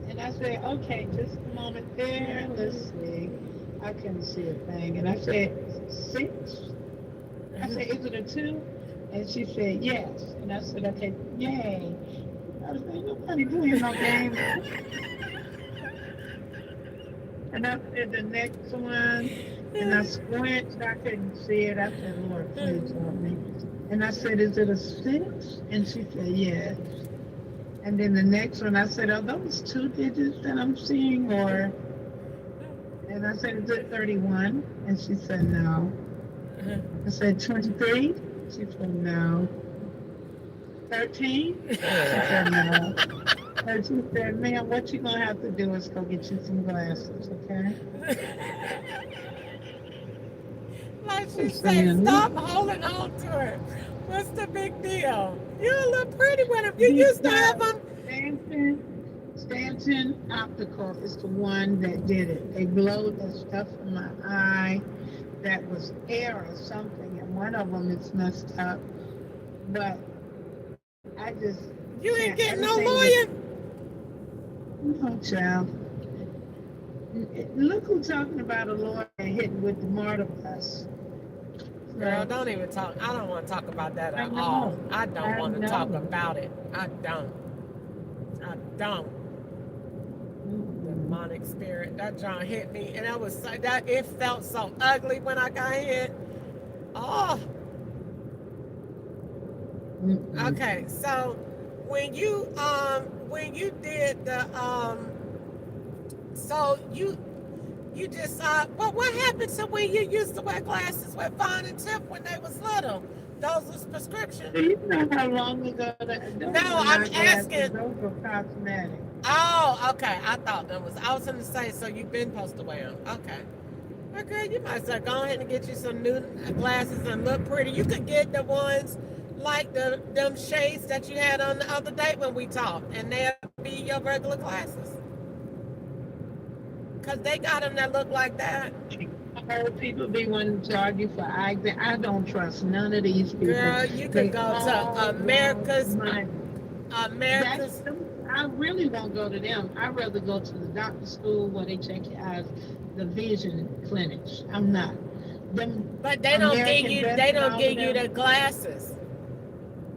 And I said, okay, just a moment there. Let's see. I couldn't see a thing. And I said, 6? I said, is it a 2? And she said, yes. And I said, okay, yay. I was like, nobody doing no game. And I said, the next one. And I squinted. I couldn't see it. I said, Lord, please help me. And I said, is it a 6? And she said, yes. And then the next one, I said, are those 2 digits that I'm seeing? Or, and I said, is it 31? And she said, no. I said, 23? She said, no. 13? She said, no. And she said, ma'am, what you gonna have to do is go get you some glasses, okay? Like I'm she said, saying, stop holding on to it. What's the big deal? You look pretty with them. You used to have because them. Stanton Optical is the one that did it. They blowed that stuff from my eye that was air or something, and one of them is messed up. But I just You can't. ain't getting no Everything is lawyer. no child. Look who's talking about a lawyer hitting with the martyr bus. Girl, So don't even talk. I don't want to talk about that I at all. know. I don't I want to talk know. about it. I don't. I don't. Mm-mm. Demonic spirit. That John hit me, and that was so, that it felt so ugly when I got hit. Oh, Mm-mm. okay. So when you did the so you just but what happened to when you used to wear glasses with Vaughn and Tiff when they was little? Those was prescription. Do you know how long ago those No, were I'm not glasses? asking. Those were cosmetic. Oh, okay. I thought that was. I was going to say. So you've been supposed to wear them. Okay. Okay. You might as well go ahead and get you some new glasses and look pretty. You could get the ones like them shades that you had on the other day when we talked, and they'll be your regular glasses. Cause they got them that look like that. I heard people be wanting to charge you for eye exam. I don't trust none of these people. Girl, you could They go to all want America's money. That's America's, I really won't go to them. I'd rather go to the doctor school where they check your eyes, the vision clinics. I'm not. Them but they don't give American you Best they and don't all of give you them, the glasses.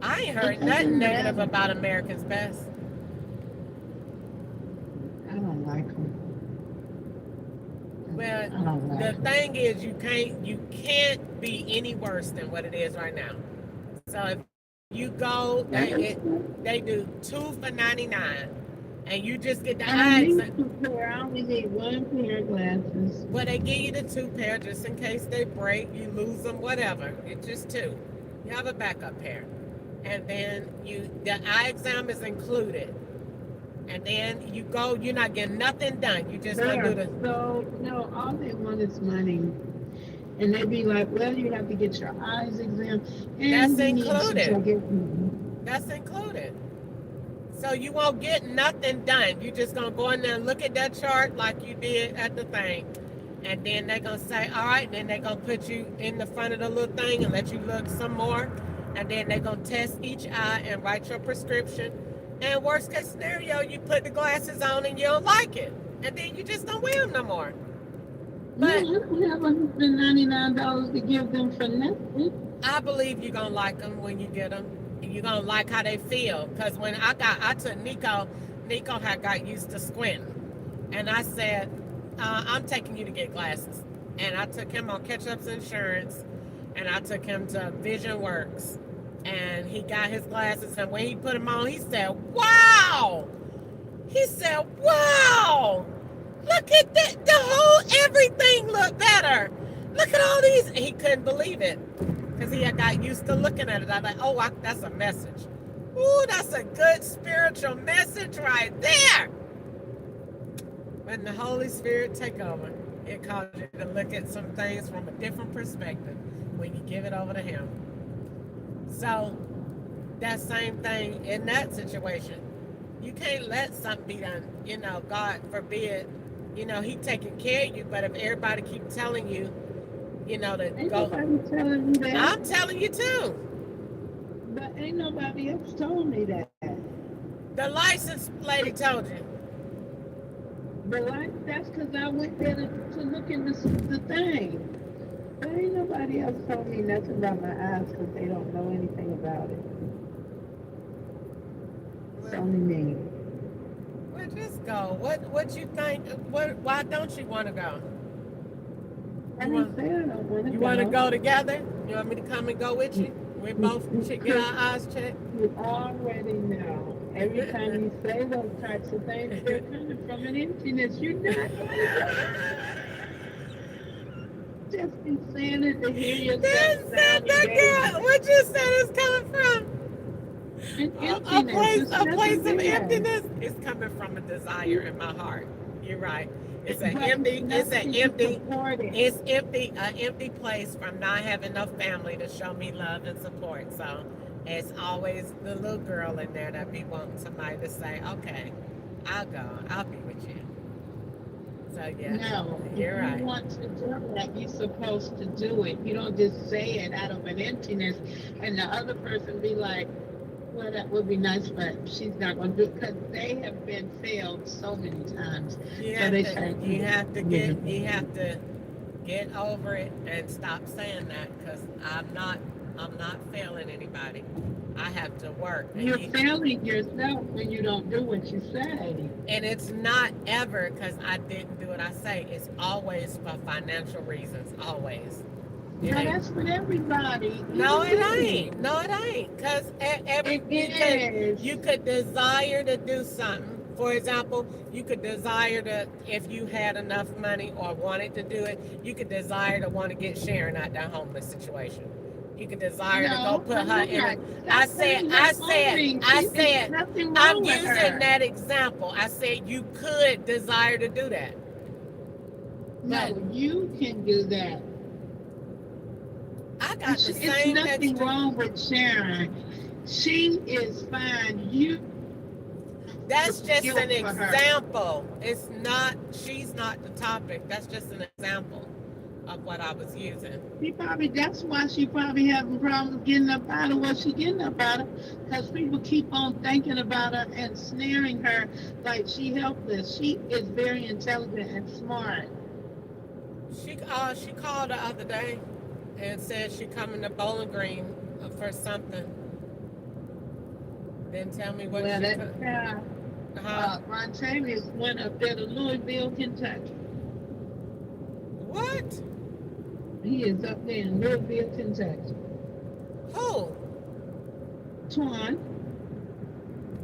I ain't it heard nothing doesn't negative matter. about America's Best. I don't like them. Well, I don't like the them. thing is, you can't be any worse than what it is right now. So if you go, That is they true. do 2 for $99, and you just get the I don't eye need exam. two pair. I only need one pair of glasses. Well, they give you the 2 pair just in case they break, you lose them, whatever. It's just two. You have a backup pair, and then the eye exam is included. And then you go, you're not getting nothing done. You just They gonna do are the. so no. All they want is money, and they be like, "Well, you have to get your eyes examined, That's and we need to included. check it." That's included. So you won't get nothing done. You just gonna go in there and look at that chart like you did at the thing, and then they're gonna say, all right. Then they're gonna put you in the front of the little thing and let you look some more, and then they're gonna test each eye and write your prescription. And worst case scenario, you put the glasses on and you don't like it, and then you just don't wear them no more. No, But I don't have $199 to give them for nothing. I believe you're gonna like them when you get them. You're gonna like how they feel. Cause when I took Nico. Nico had got used to squinting, and I said, "I'm taking you to get glasses." And I took him on Ketchup's Insurance, and I took him to Vision Works, and he got his glasses. And when he put them on, he said, "Wow!" He said, "Wow! Look at that! The whole everything looked better. Look at all these." And he couldn't believe it because he had got used to looking at it. I was like, "Oh, that's a message. Ooh, that's a good spiritual message right there." When the Holy Spirit take over, it causes you to look at some things from a different perspective when you give it over to Him. So that same thing in that situation. You can't let something be done. God forbid. He taking care of you, but if everybody keep telling you, to Ain't go, nobody telling me that, I'm telling you too. but ain't nobody else told me that. The license lady told you. But like, that's because I went there to look in the thing. But ain't nobody else told me nothing about my eyes because they don't know anything about it. It's Well, only me. well, just go. What you think? Why don't you want to go? I You didn't want say I don't want to you want to go. go together? You want me to come and go with you? We both should get Because our eyes checked. you already know. Every time you say those types of things, they're coming from an emptiness. You're not just be saying it to hear yourself sounding That gay. girl. What you said is coming from An a emptiness. place, It's a place nothing of there. emptiness. It's coming from a desire in my heart. You're right. It's an But it's empty. It's an nothing to empty. support it. It's empty. An empty place from not having enough family to show me love and support. So it's always the little girl in there that be wanting somebody to say, "Okay, I'll go. I'll be with you." So yeah, No, if you're you right. want to do that, you're supposed to do it. You don't just say it out of an emptiness and the other person be like, well, that would be nice, but she's not going to do it because they have been failed so many times. You So have they to. say, You have to yeah. get. You have to get over it and stop saying that because I'm not failing anybody. I have to work You're failing yourself when you don't do what you say. and it's not ever because I didn't do what I say. It's always for financial reasons. Always. It Now, ain't. that's for everybody. No, it Even me. ain't. No, it ain't. Because It you is. could desire to do something. For example, you could desire to, if you had enough money or wanted to do it, you could desire to want to get Sharon out that homeless situation. You could desire to go No, put I'm her in not. a. Stop saying her owning. It's nothing I'm wrong with using her. that example. I said you could desire to do that. But No, you can do that. I got the It's same nothing extra. wrong with Sharon. She is fine. You That's just guilt an for her. example. It's not, she's not the topic. That's just an example of what I was using. That's why she probably having problems getting up out of what she getting up out of, because people keep on thinking about her and snaring her like she helpless. She is very intelligent and smart. She called the other day and said she coming to Bowling Green for something. Didn't tell me what Well, she that could. child, Rontavious went up there to Louisville, Kentucky. What? He is up there in Louisville, Kentucky. Who? Twan,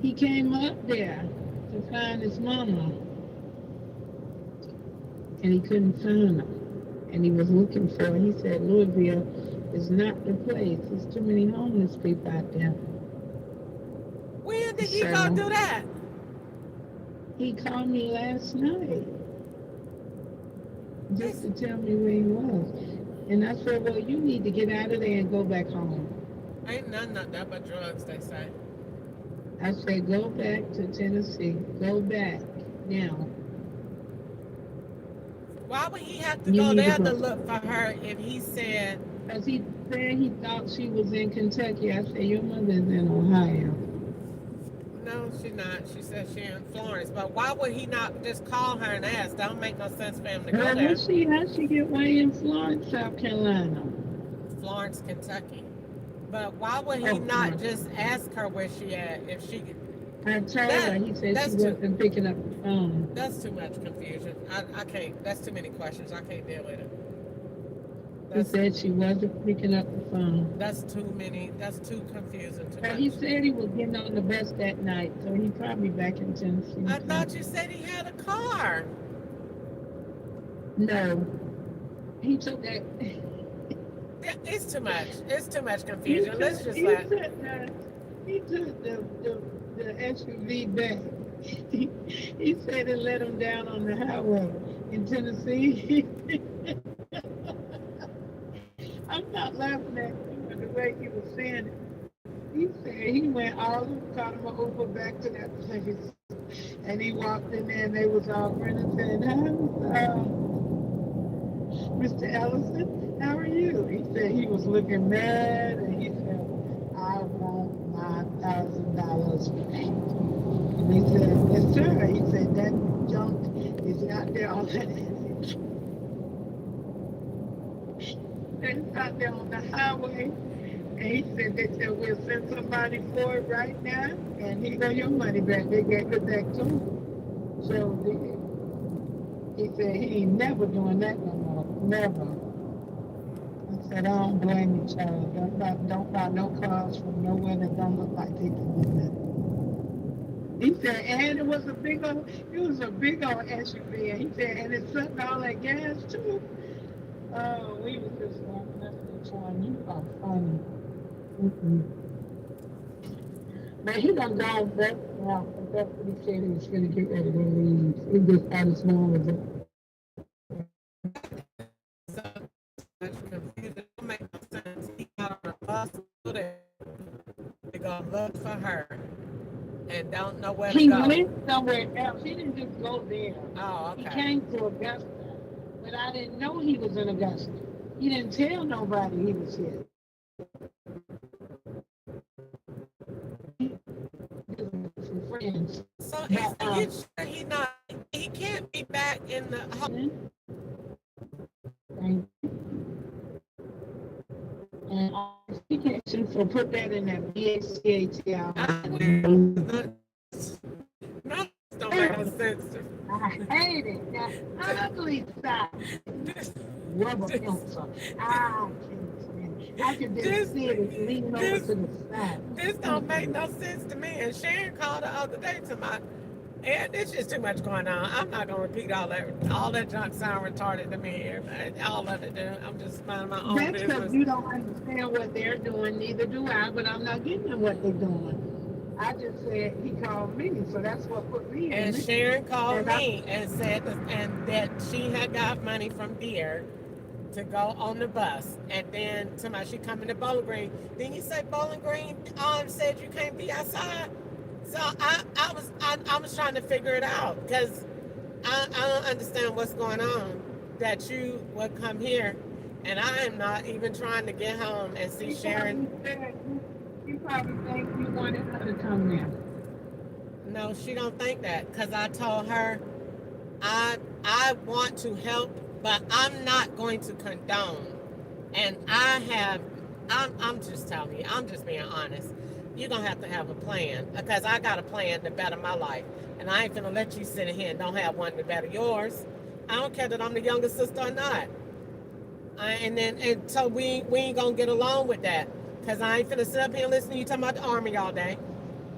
he came up there to find his mama, and he couldn't find her. And he was looking for her. He said Louisville is not the place. There's too many homeless people out there. When did he go So do that? he called me last night just to tell me where he was. And I said, well, you need to get out of there and go back home. Ain't nothing out there but drugs, they say. I said, go back to Tennessee. Go back now. Why would he have to You go need there to to go. look for her if he said, Because he said he thought she was in Kentucky. I said, your mother's in Ohio. no, she not. She said she in Florence. But why would he not just call her and ask? That don't make no sense for him to go Well, there. how'd she get way in Florence, South Carolina? Florence, Kentucky. But why would he Oh, not Florence. just ask her where she at if she I told her, he said that's she too wasn't picking up the phone. that's too much confusion. I can't, that's too many questions. I can't deal with it. He said she wasn't picking up the phone. That's too many, that's too confusing, too But much. he said he was getting on the bus that night, so he probably back in Tennessee. I thought you said he had a car. No. He took that. It's too much. It's too much He confusion. took, Let's just he let. took the SUV back. He said it let him down on the highway in Tennessee. I'm not laughing at him, but the way he was saying it. He said he went all caught him an Uber back to that place. And he walked in there and they was all grinning saying, hi, Mr. Ellison, how are you? He said he was looking mad and he said, I want my $1,000 back. He said, yes, sir. He said, that junk is out there on the, it's out there on the highway. And he said, they said, we'll send somebody for it right now. And he got your money back. They gave it back to him. So he said, he ain't never doing that no more. Never. I said, I don't blame you, child. Don't buy no cars from nowhere that don't look like they can do that. He said, and it was a big old SUV. And he said, and it sucked all that gas too. Oh, we was just laughing at each one. You are funny. Mm-mm. But he done gone back now. That's what he said he was going to get ready to leave. He just had his mom with it. So much confusion. It don't make no sense. He got on a bus there. They gonna look for her and don't know where to He go. went somewhere else. He didn't just go there. Oh, He okay. came to Augusta, but I didn't know he was in Augusta. He didn't tell nobody he was here. Some friends. So But, you sure he can't be back in the home? And application for put that in that BACATL. No, don't make no sense. I hate it. That ugly stuff. Rubber pencil. I can't stand it. I could just see it leaning over to the side. This don't make no sense to me. And Sharon called the other day to my, and there's just too much going on. I'm not gonna repeat all that. All that junk sound retarded to me. All of it, dude. I'm just minding my own That's business. because you don't understand what they're doing. Neither do I. But I'm not giving them what they're doing. I just said he called me, so that's what put me in. And it. Sharon called And me and said that she had got money from Deere to go on the bus, and then somebody she coming to Bowling Green. Then you say Bowling Green said you can't be outside. So I was trying to figure it out because I don't understand what's going on that you would come here, and I am not even trying to get home and see Sharon. You probably think you wanted her to come there. No, she don't think that because I told her I want to help, but I'm not going to condone. And I'm just telling you, I'm just being honest. You're going to have a plan because I got a plan to better my life. And I ain't going to let you sit in here and don't have one to better yours. I don't care that I'm the younger sister or not. And so we ain't going to get along with that because I ain't finna sit up here and listen to you talking about the Army all day.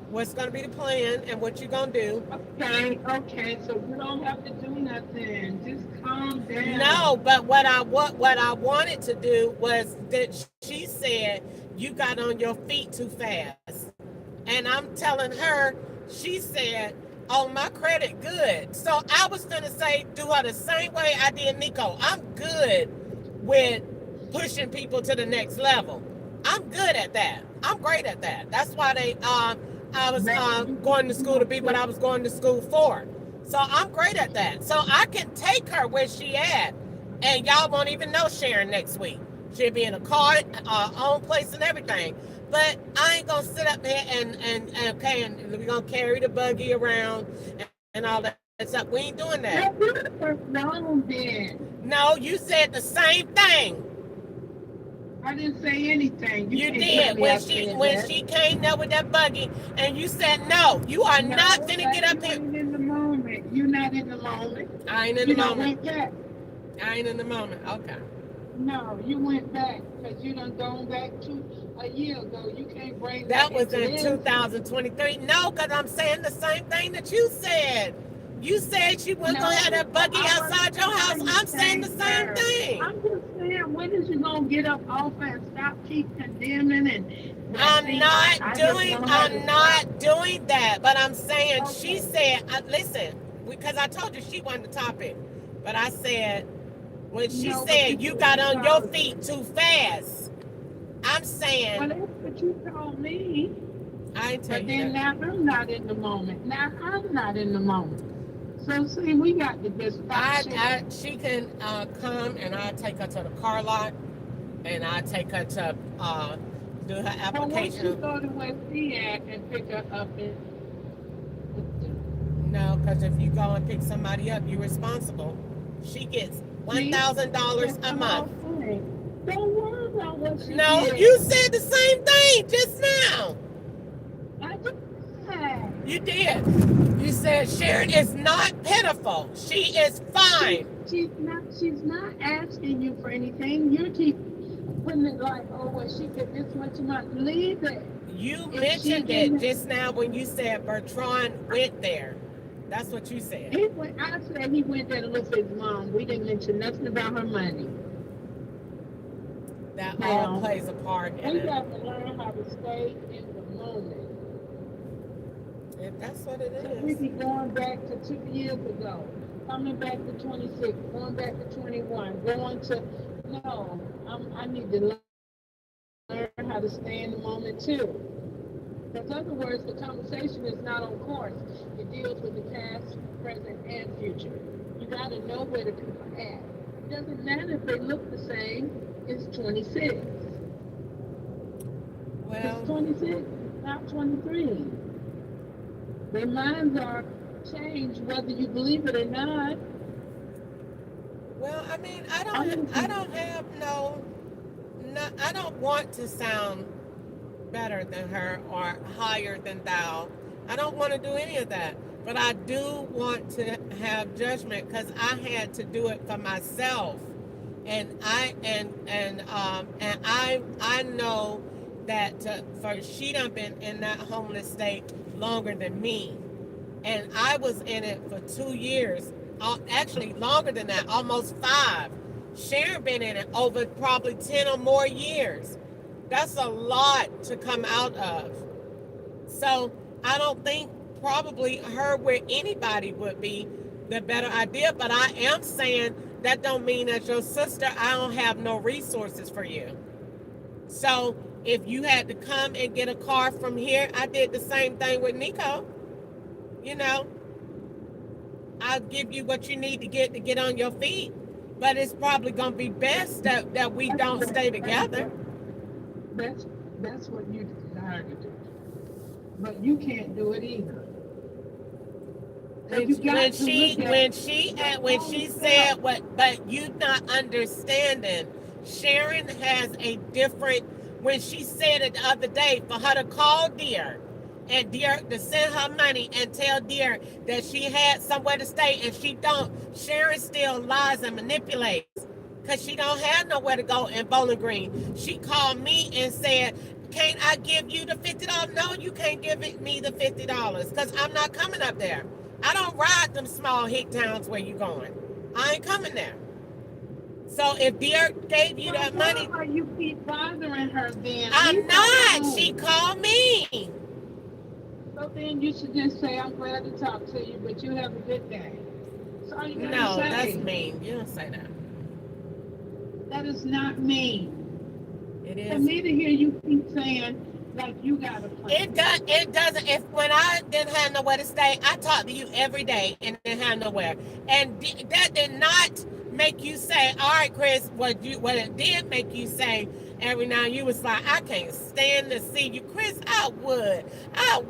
What's going to be the plan and what you going to do. Okay, so you don't have to do nothing. Just calm down. No, but what I wanted to do was that she said you got on your feet too fast. And I'm telling her, she said, oh, my credit good. So I was going to say, do her the same way I did Nico. I'm good with pushing people to the next level. I'm good at that. I'm great at that. That's why I was going to school to be what I was going to school for. So I'm great at that. So I can take her where she at. And y'all won't even know Sharon next week. She'll be in a car, own place and everything. But I ain't going to sit up there and we're going to carry the buggy around and all that stuff. We ain't doing that. No, you said the same thing. I didn't say anything. You did when she came there with that buggy, and you said no. You are not gonna get up here. You ain't in the moment. You're not in the moment. I ain't in the moment. Went back. I ain't in the moment. Okay. No, you went back because you done gone back to a year ago. You can't bring that was in 2023. No, because I'm saying the same thing that you said. You said she wasn't gonna have that buggy outside your house. I'm saying the same thing. I'm just saying, when is you gonna get up off and stop keep condemning and? I'm not doing that. But I'm saying she said, listen, because I told you she wasn't the topic. But I said when she said you got on your feet too fast. I'm saying. Well, that's what you told me. I ain't tell you that. But then now I'm not in the moment. Now I'm not in the moment. So see, we got to just she can come and I take her to the car lot and I take her to do her application. Well, why don't you go to where she at and pick her up? No, because if you go and pick somebody up, you're responsible. She gets $1,000 a month. Don't worry about what she No, did. you said the same thing just now. I did. You did. You said Sharon is not pitiful. She is fine. She's not asking you for anything. You keep putting it like, oh, well, she get this much a month. Leave it. You mentioned it just now when you said Bertrand went there. That's what you said. I said he went there to look for his mom. We didn't mention nothing about her money. That all plays a part in it. We got to learn how to stay in the moment. If that's what it is. So we be going back to 2 years ago, coming back to 26, going back to 21, going to, no, I need to learn how to stay in the moment too. Because in other words, the conversation is not on course. It deals with the past, present, and future. You got to know where the people are at. It doesn't matter if they look the same. It's 26. Well, it's 26, not 23. Their minds are changed, whether you believe it or not. Well, I mean, I don't want to sound better than her or higher than thou. I don't want to do any of that. But I do want to have judgment because I had to do it for myself. And I know that she done been in that homeless state longer than me, and I was in it for 2 years, actually longer than that, almost 5. Sharon been in it over probably 10 or more years. That's a lot to come out of. So I don't think probably her where anybody would be the better idea, but I am saying that don't mean that your sister, I don't have no resources for you. So if you had to come and get a car from here, I did the same thing with Nico. You know, I'll give you what you need to get on your feet. But it's probably going to be best that we don't stay together. That's what you desire to do. But you can't do it either. When she said what, but you not understanding. Sharon has a different. When she said it the other day, for her to call Dear, and Dear to send her money and tell Dear that she had somewhere to stay and she don't. Sharon still lies and manipulates because she don't have nowhere to go in Bowling Green. She called me and said, "Can't I give you the $50?" No, you can't give me the $50 because I'm not coming up there. I don't ride them small hick towns where you going. I ain't coming there. So if Dear gave you that money, why you keep bothering her then? I'm not. She called me. So then you should just say, "I'm glad to talk to you, but you have a good day." That's all you gotta say. That's mean. You don't say that. That is not mean. It is. For me to hear you keep saying like you got a plan. It doesn't. If when I didn't have nowhere to stay, I talked to you every day and didn't have nowhere, and that did not make you say, "All right, Chris." What it did make you say every now and you was like, "I can't stand to see you, Chris. I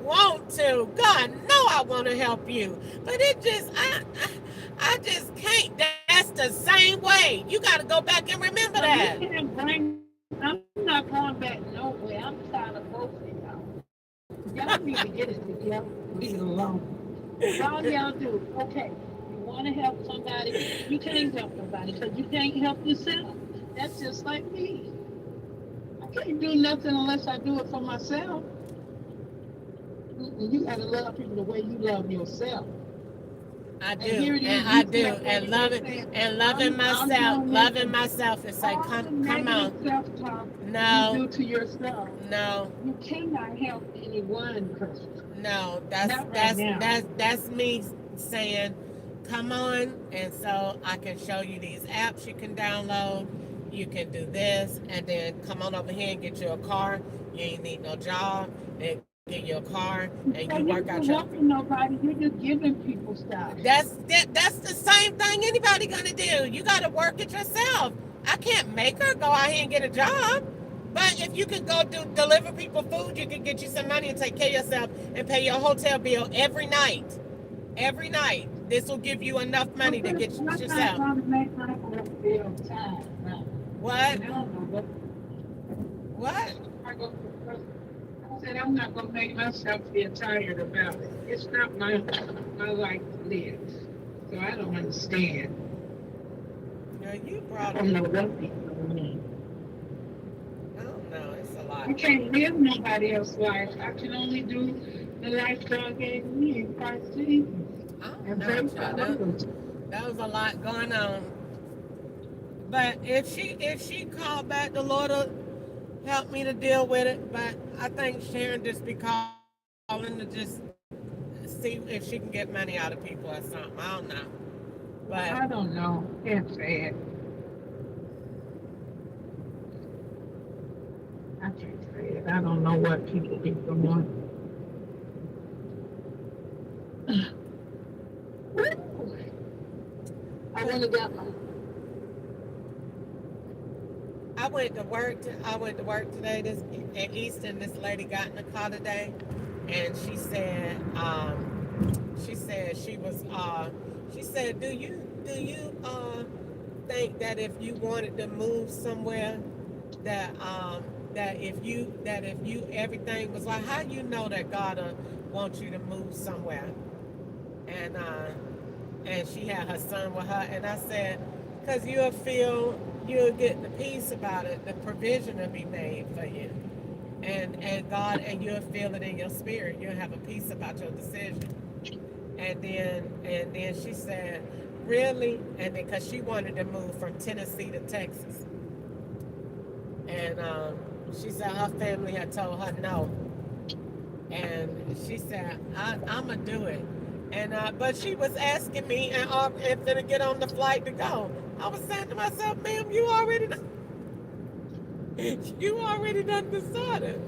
want to. God, no, I want to help you, but it just I just can't." That's the same way. You got to go back and remember that. I'm not going back nowhere. I'm tired of both of y'all. Y'all need to get it together. Leave it alone. All y'all do, okay, you want to help somebody, you can't help nobody because you can't help yourself. That's just like me. I can't do nothing unless I do it for myself. You got to love people the way you love yourself. I do, and loving myself is like, come on. Self-talk no, you do to yourself. No, you cannot help any one person. No, that's me saying, come on, and so I can show you these apps you can download. You can do this, and then come on over here and get you a car. You ain't need no job. And get your car and you work out your. You're not helping nobody. You're just giving people stuff. That's the same thing anybody gonna do. You gotta work it yourself. I can't make her go out here and get a job. But if you could go deliver people food, you could get you some money and take care of yourself and pay your hotel bill every night. Every night. This will give you enough Well, money to get I'm not yourself. going to make my own bill time. Now. What? And I don't know what What? I go for. I said I'm not going to make myself feel tired about it. It's not my life to live. So I don't understand. No, you I brought don't it. know what people mean. I don't know. It's a I lot. can't live nobody else's life. I can only do the life God gave me in Christ Jesus. I don't And know, pray for child. others. That was a lot going on. But if she called back, the Lord will help me to deal with it. But I think Sharon just be calling to just see if she can get money out of people or something. I don't know. But I don't know. Can't say it. I can't say it. I don't know what people be doing. I want to get my. I went to work today. This at Easton, this lady got in the car today, and she said she was she said, do you think that if you wanted to move somewhere, that if you everything was like, how you know that God wants you to move somewhere, and she had her son with her, and I said, because you'll get the peace about it, the provision will be made for you, and God, and you'll feel it in your spirit, you'll have a peace about your decision. And then she said, really? And then because she wanted to move from Tennessee to Texas, and she said her family had told her no, and she said, I'm gonna do it. And but she was asking me, and to get on the flight to go. I was saying to myself, ma'am, you already done decided.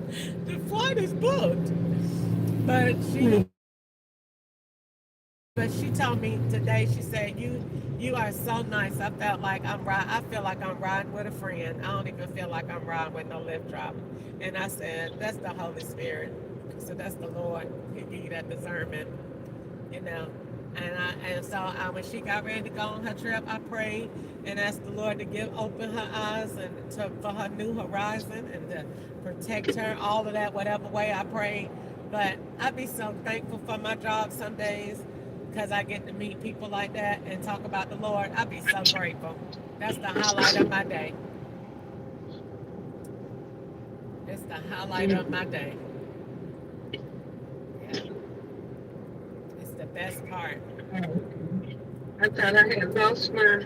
The flight is booked. But she told me today. She said, you are so nice. I feel like I'm riding with a friend. I don't even feel like I'm riding with no Lyft driver. And I said, that's the Holy Spirit. So that's the Lord. He give you that discernment, you know. And so when she got ready to go on her trip, I prayed and asked the Lord to open her eyes and for her new horizon, and to protect her, all of that, whatever way I prayed. But I'd be so thankful for my job some days, because I get to meet people like that and talk about the Lord. I'd be so grateful. That's the highlight of my day. It's the highlight of my day. Yeah, it's the best part. I thought I had lost my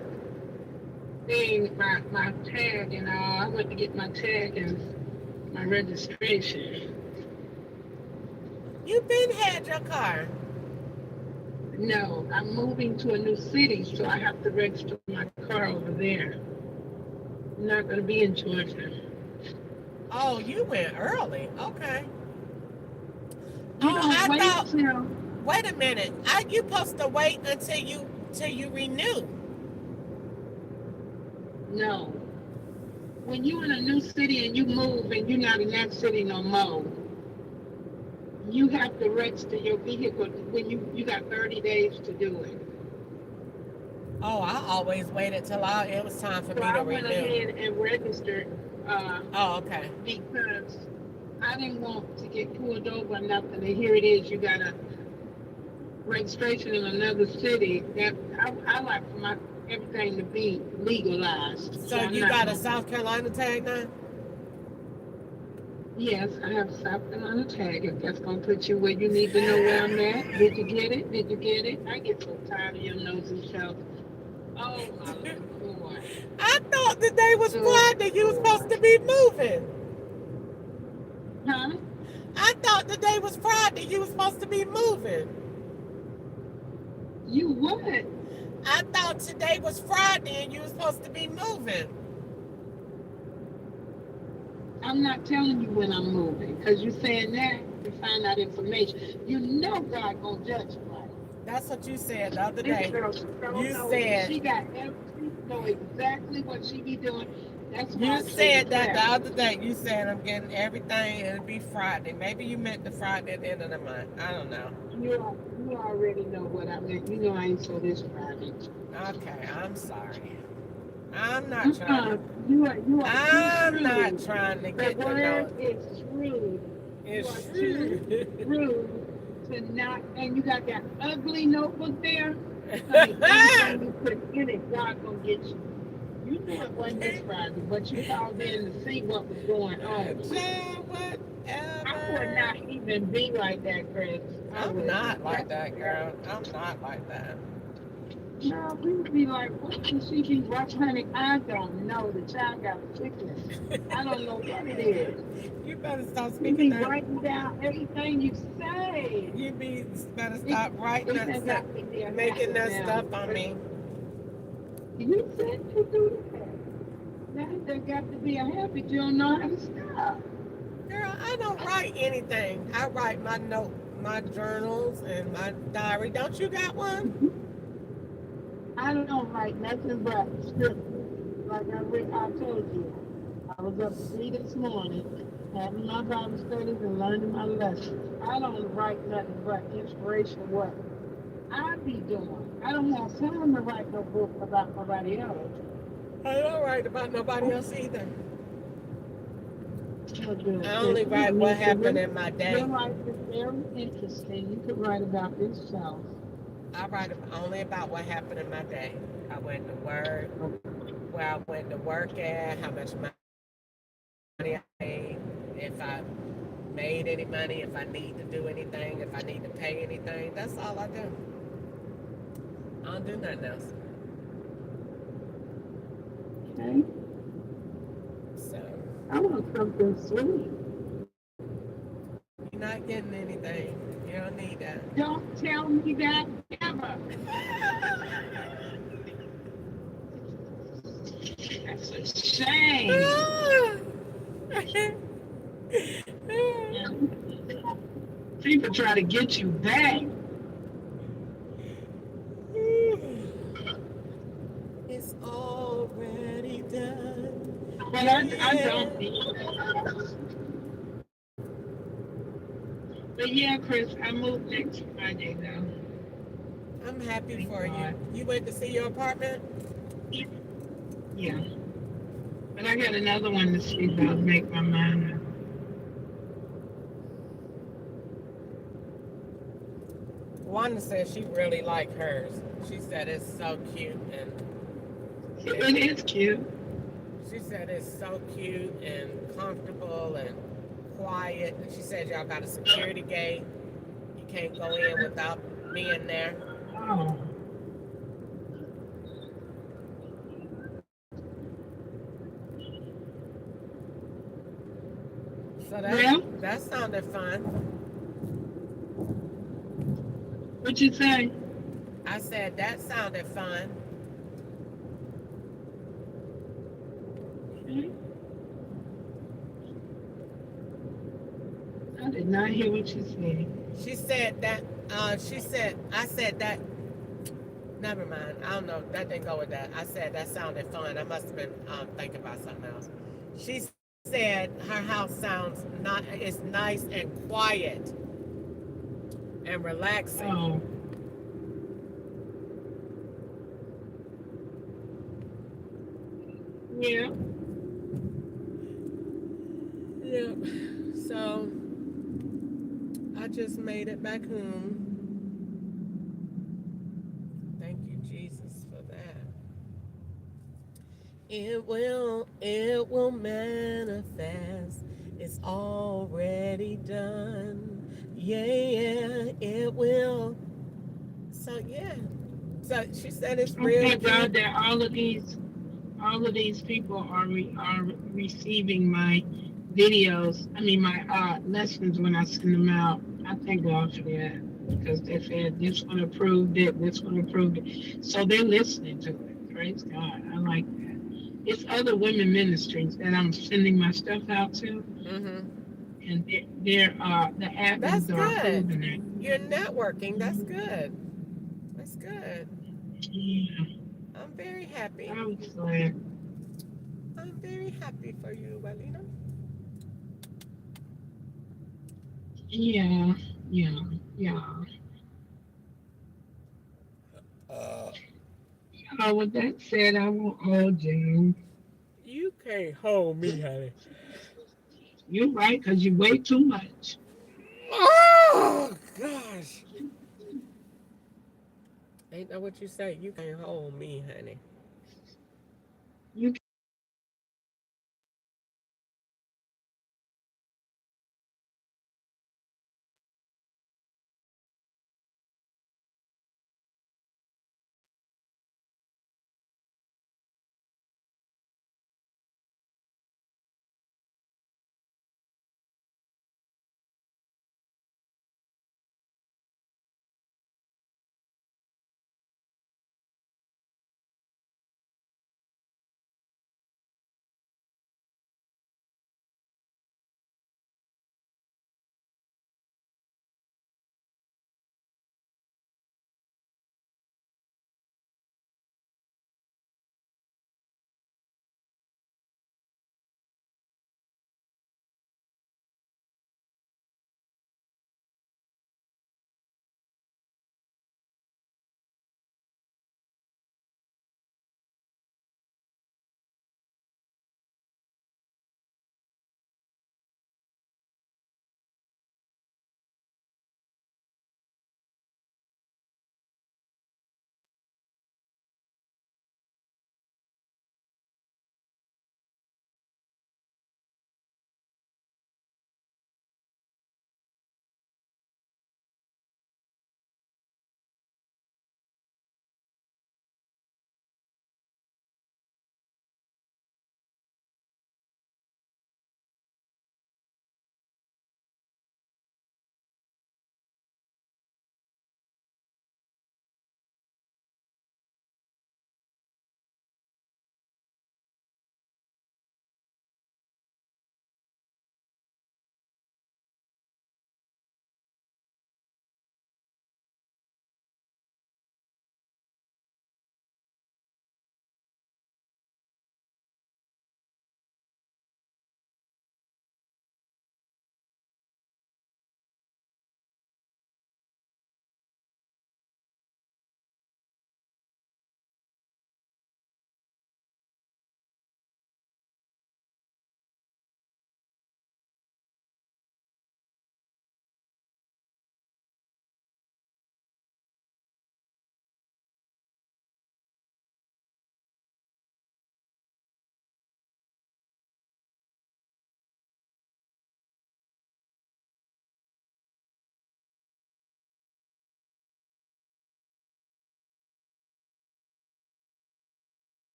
thing, my tag and all. I went to get my tag and my registration. You been had your car. No, I'm moving to a new city, so I have to register my car over there. I'm not going to be in Georgia. Oh, you went early. Okay. You Oh, don't I wait thought. till. Wait a minute. You supposed to wait until you renew. No. When you're in a new city and you move and you're not in that city no more, you have to register your vehicle when you got 30 days to do it. Oh, I always waited till it was time for So me to I went renew. ahead and registered Oh, okay. because I didn't want to get pulled over or nothing. And here it is, you got a registration in another city. That I like for my everything to be legalized. So So I'm you not got a going. South Carolina tag now? Yes, I have South Carolina tag. If that's gonna put you where you need to know where I'm at. Did you get it? Did you get it? I get so tired of your nosy self. Oh my Lord. I thought today was Good Friday. You were supposed Lord. to be moving. Huh? I thought today was Friday. You were supposed to be moving. You what? I thought today was Friday and you were supposed to be moving. I'm not telling you when I'm moving because you're saying that to find out information. You know God gonna judge you right. That's what you said the other This day. girl, she You knows. said, She know exactly what she be doing. That's why You I say the said that the class. other day. You said I'm getting everything. It'll be Friday. Maybe you meant the Friday at the end of the month. I don't know. You already know what I meant. You know I ain't so this Friday. Okay, I'm sorry. I'm not trying Uh-uh. to. You are too I'm not shrewd. trying to The get to know. word is shrewd. You are It's too true. shrewd to not, and you got that ugly notebook there. Honey, anything you put in it, God gonna get you. You knew it wasn't this Friday, but you called in to see what was going on. Child, I would whatever. not even be like that, Chris. I I'm wouldn't. not like That's that, girl. embarrassing. I'm not like that. No, we would be like, what can she be watching? Honey, I don't know. The child got sickness. I don't know what it is. You better stop You speaking be that. writing down everything you say. You better It, stop writing it that has stuff, got to be a making habit that now. stuff on me. You said you do that. Now there got to be a habit. You don't know how to stop. Girl, I don't write anything. I write my journals and my diary. Don't you got one? I don't write nothing but scripture. Like I told you, I was up 3 this morning, having my Bible studies and learning my lessons. I don't write nothing but inspiration what I be doing. I don't have time to write no book about nobody else. I don't write about nobody else either. So good. I Chris, only I write what mean, happened in my your day. life is very interesting. You could write about yourself. I write only about what happened in my day. I went to work, where I went to work at, how much money I made, if I made any money, if I need to do anything, if I need to pay anything. That's all I do. I don't do nothing else. Okay? So I want something sweet. you're not getting anything. You don't need that. Don't tell me that ever. That's a shame. People try to get you back. It's already done. But Yeah, I yeah. don't need But yeah, Chris, I move next Friday though. I'm happy Thank for you. God. You went to see your apartment? Yeah. But I got another one to see if I'll make my mind up. Wanda said she really liked hers. She said it's so cute It is cute. she said it's so cute and comfortable and quiet. And she said y'all got a security gate. You can't go in without being there. Oh. So Well, that sounded fun. what you say? I said that sounded fun. Okay. I did not hear what you said. She said that. I said that. Never mind. I don't know. That didn't go with that. I said that sounded fun. I must have been thinking about something else. She said her house sounds not. It's nice and quiet and relaxing. Oh. Yeah. Yeah. So I just made it back home. Thank you, Jesus, for that. It will manifest. It's already done. Yeah, it will. So yeah. So she said it's I real thank God cute. that all of these people are receiving my videos. I mean my lessons when I send them out. I thank God for that because they said this one approved it, this one approved it. So they're listening to it. Praise God. I like that. It's other women ministries that I'm sending my stuff out to, Mm-hmm. and they're the That's admins are good. approving it. You're networking. That's good. That's good. Yeah, I'm very happy. I was glad. I'm very happy for you, Walina. Yeah, yeah, yeah. Uh, With that said, I won't hold you. you can't hold me, honey. You're right, 'cause you weigh too much. Oh gosh. Ain't that what you say? You can't hold me, honey. You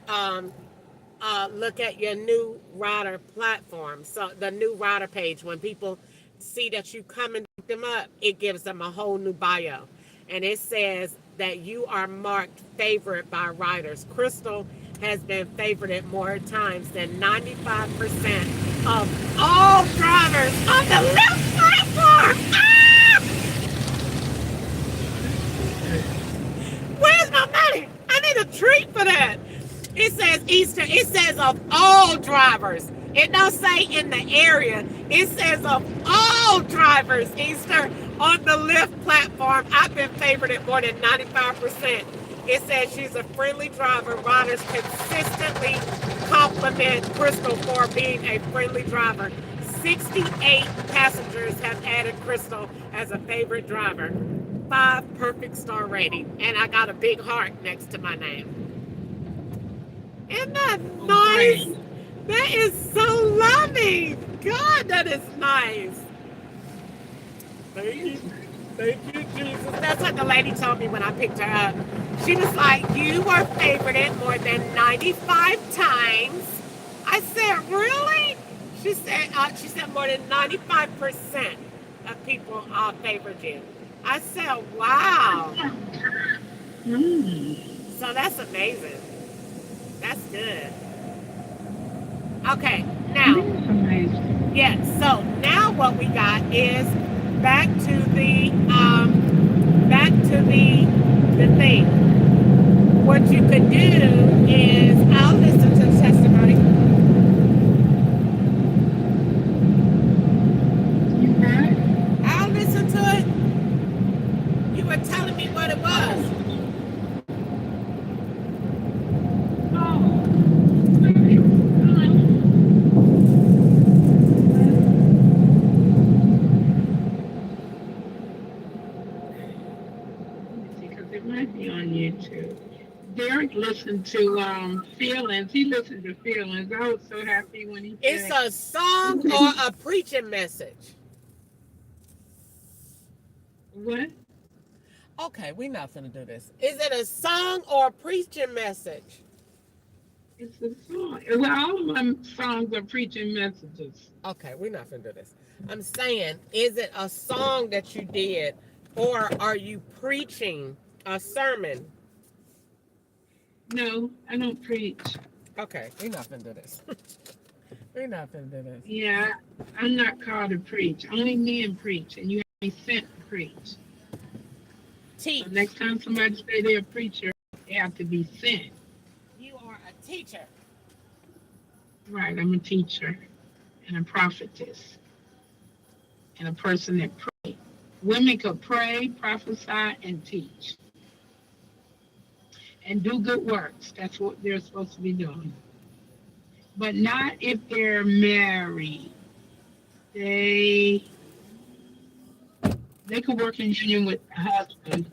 Um, look at your new rider platform. So the new rider page, when people see that you come and pick them up, it gives them a whole new bio. And it says that you are marked favorite by riders. Crystal has been favorited more times than 95% of all drivers on the left platform. Ah! Where's my money? I need a treat for that. It says Easter. It says of all drivers. It don't say in the area. It says of all drivers, Easter, on the Lyft platform. I've been favored at more than 95%. It says she's a friendly driver. Riders consistently compliment Crystal for being a friendly driver. 68 passengers have added Crystal as a favorite driver. 5 perfect star rating. And I got a big heart next to my name. Isn't that nice? Great. That is so loving. God, that is nice. Thank you. Thank you, Jesus. That's what the lady told me when I picked her up. She was like, you were favorited more than 95 times. I said, really? She said more than 95% of people favored you. I said, wow. So that's amazing. That's good. Okay, now. That's amazing. Yeah, so now what we got is back to the thing. What you could do is I'll listen to the testimony. You heard? I'll listen to it. You were telling me what it was. Because it might be on YouTube. Derek listened to Feelings. He listened to Feelings. I was so happy when he It's said, a song or a preaching message. what? Okay, we're not gonna do this. Is it a song or a preaching message? It's a song. Well, all of my songs are preaching messages. Okay, we're not gonna do this. I'm saying, is it a song that you did, or are you preaching a sermon? No, I don't preach. Okay, we're not gonna do this. We're not gonna do this. Yeah, I'm not called to preach. Only men preach, and you have to be sent to preach. Teach. So next time somebody say they're a preacher, they have to be sent. You are a teacher. Right, I'm a teacher and a prophetess and a person that prays. Women could pray, prophesy, and teach. And do good works. That's what they're supposed to be doing. But not if they're married. They could work in union with a husband.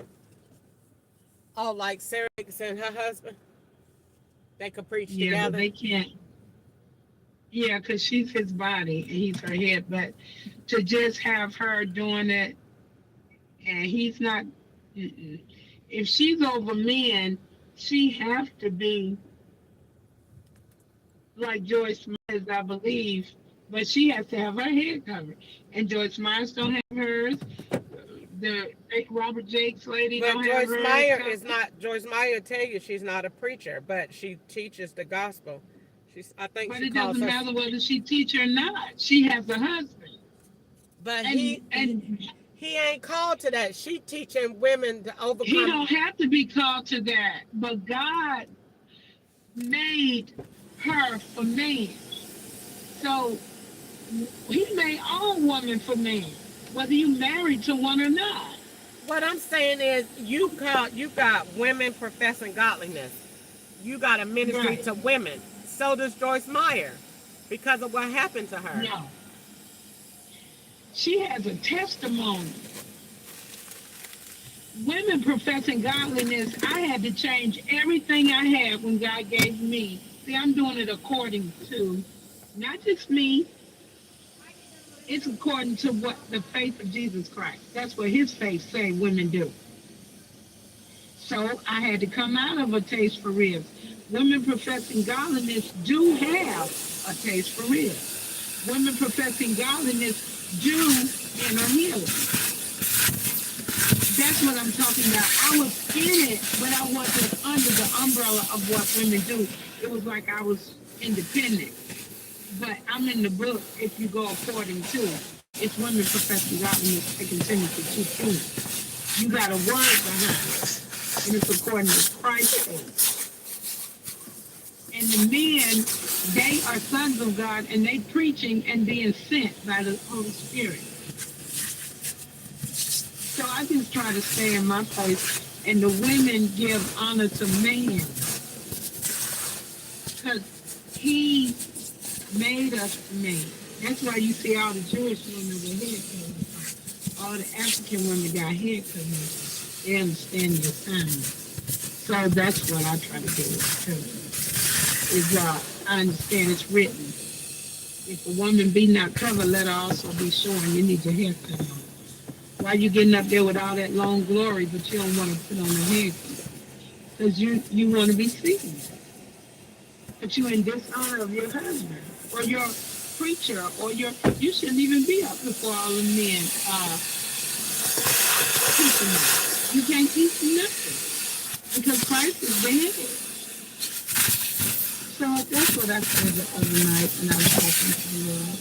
Oh, like Sarah and her husband? They could preach Yeah, together? but they can't. Yeah, because she's his body and he's her head. But to just have her doing it and he's not, if she's over men, she has to be like Joyce Myers, I believe, but she has to have her head covered. And Joyce Myers don't have hers. The Robert Jakes lady But don't have Joyce hers. Meyer covered. is not. Joyce Meyer tell you she's not a preacher, but she teaches the gospel. I think But she it calls doesn't her. matter whether she teach or not. She has a husband. But And he ain't called to that. She teaching women to he overcome. don't have to be called to that. But God made her for man. So he made all women for men, whether you married to one or not. What I'm saying is, you got women professing godliness. You got a ministry Right. to women. So does Joyce Meyer, because of what happened to her. No. She has a testimony. Women professing godliness, I had to change everything I had when God gave me. See, I'm doing it according to not just me, it's according to what the faith of Jesus Christ. That's what his faith say women do. So I had to come out of a taste for ribs. Women professing godliness do have a taste for ribs. Women professing godliness do inner healing. That's what I'm talking about. I was in it, but I wasn't under the umbrella of what women do. It was like I was independent. But I'm in the book, if you go according to it. It's women professing godliness, taking Timothy 2:10. You got a word behind it. And it's according to Christ's faith. And the men, they are sons of God, and they preaching and being sent by the Holy Spirit. So I just try to stay in my place And the women give honor to man because he made us man. That's why you see all the Jewish women with hair covered. All the African women got hair covered. They understand the assignment. So that's what I try to do too. Is I understand it's written. If a woman be not covered, let her also be shorn. You need your hair cut off. Why you getting up there with all that long glory, but you don't want to put on the hair? Because you want to be seen. But you in dishonor of your husband or your preacher or you shouldn't even be up before all the men teaching you. You can't teach nothing because Christ is the head. So that's what I said the other night when I was talking to the Lord.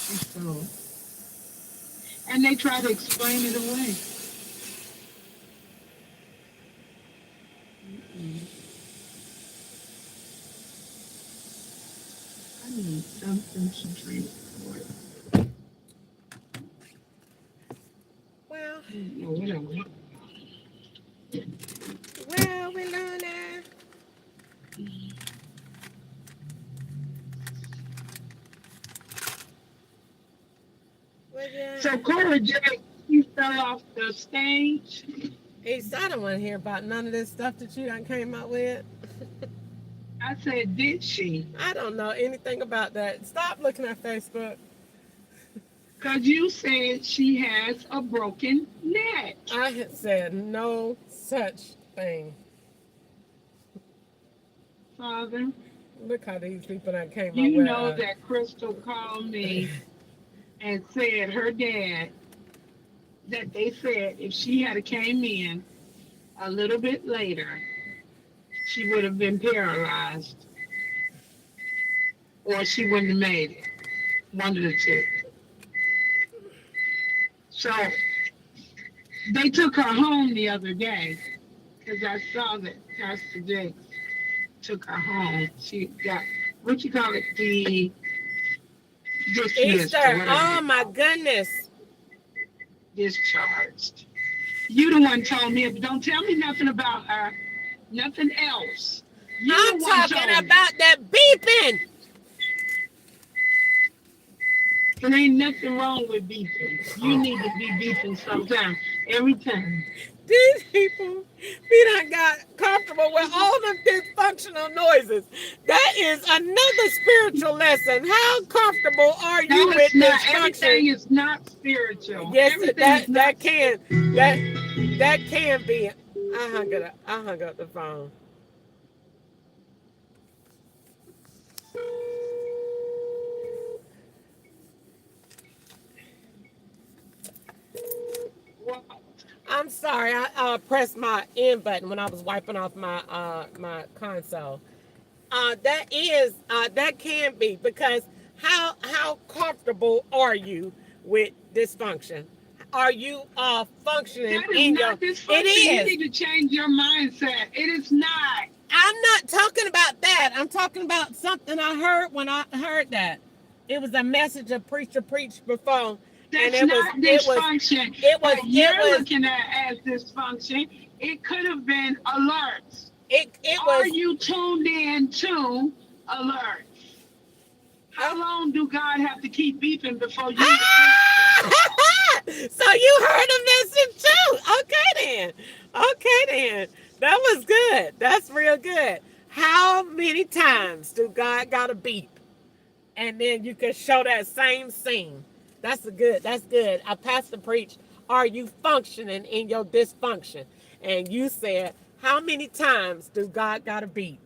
And so, and they try to explain it away. Mm-mm. I need something to drink for it. Well, No, whatever. well, we learn that. Well, yeah. So Cora J, you fell off the stage. I don't want to hear about none of this stuff that you done came up with. I said, did she? I don't know anything about that. Stop looking at Facebook. Because you said she has a broken neck. I had said no such thing. Father, Look how these people that came up you with. know that Crystal called me and said her dad, that they said if she had came in a little bit later, she would have been paralyzed or she wouldn't have made it. One of the two. So they took her home the other day because I saw that Pastor Jakes took her home. She got, what you call it, the dismissed or Easter. whatever. Oh my goodness. Discharged. You the one told me, but don't tell me nothing about her, nothing else. You I'm the one talking told me. about that beeping. There ain't nothing wrong with beeping. You need to be beeping sometime, every time. These people, we done got comfortable with all them dysfunctional noises. That is another spiritual lesson. How comfortable are you No, with it's not. dysfunction? Everything is not spiritual. Yes, Everything is not. that can be. I hung up the phone. Well, I'm sorry. I pressed my end button when I was wiping off my my console. That can be because how comfortable are you with dysfunction? Are you functioning that is in your? not dysfunction. It You is. need to change your mindset. It is not. I'm not talking about that. I'm talking about something I heard when I heard that. It was a message a preacher preached before, and That's not dysfunction. What you're looking at as dysfunction, it could have been alerts. it Are was. you tuned in to alerts? How long do God have to keep beeping before you? So you heard a message too. Okay then. That was good. That's real good. How many times do God got to beep? And then you can show that same scene. That's good. I pastor preached, are you functioning in your dysfunction? And you said, how many times do God got to beep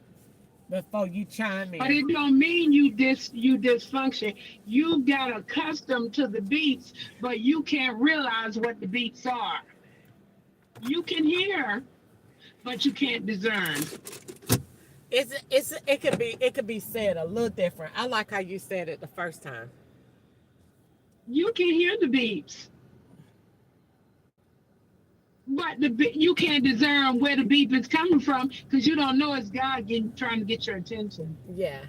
before you chime in? But it don't mean you dysfunction. You got accustomed to the beats, but you can't realize what the beats are. You can hear, but you can't discern. It could be said a little different. I like how you said it the first time. You can hear the beeps, but you can't discern where the beep is coming from because you don't know it's God trying to get your attention. Yeah.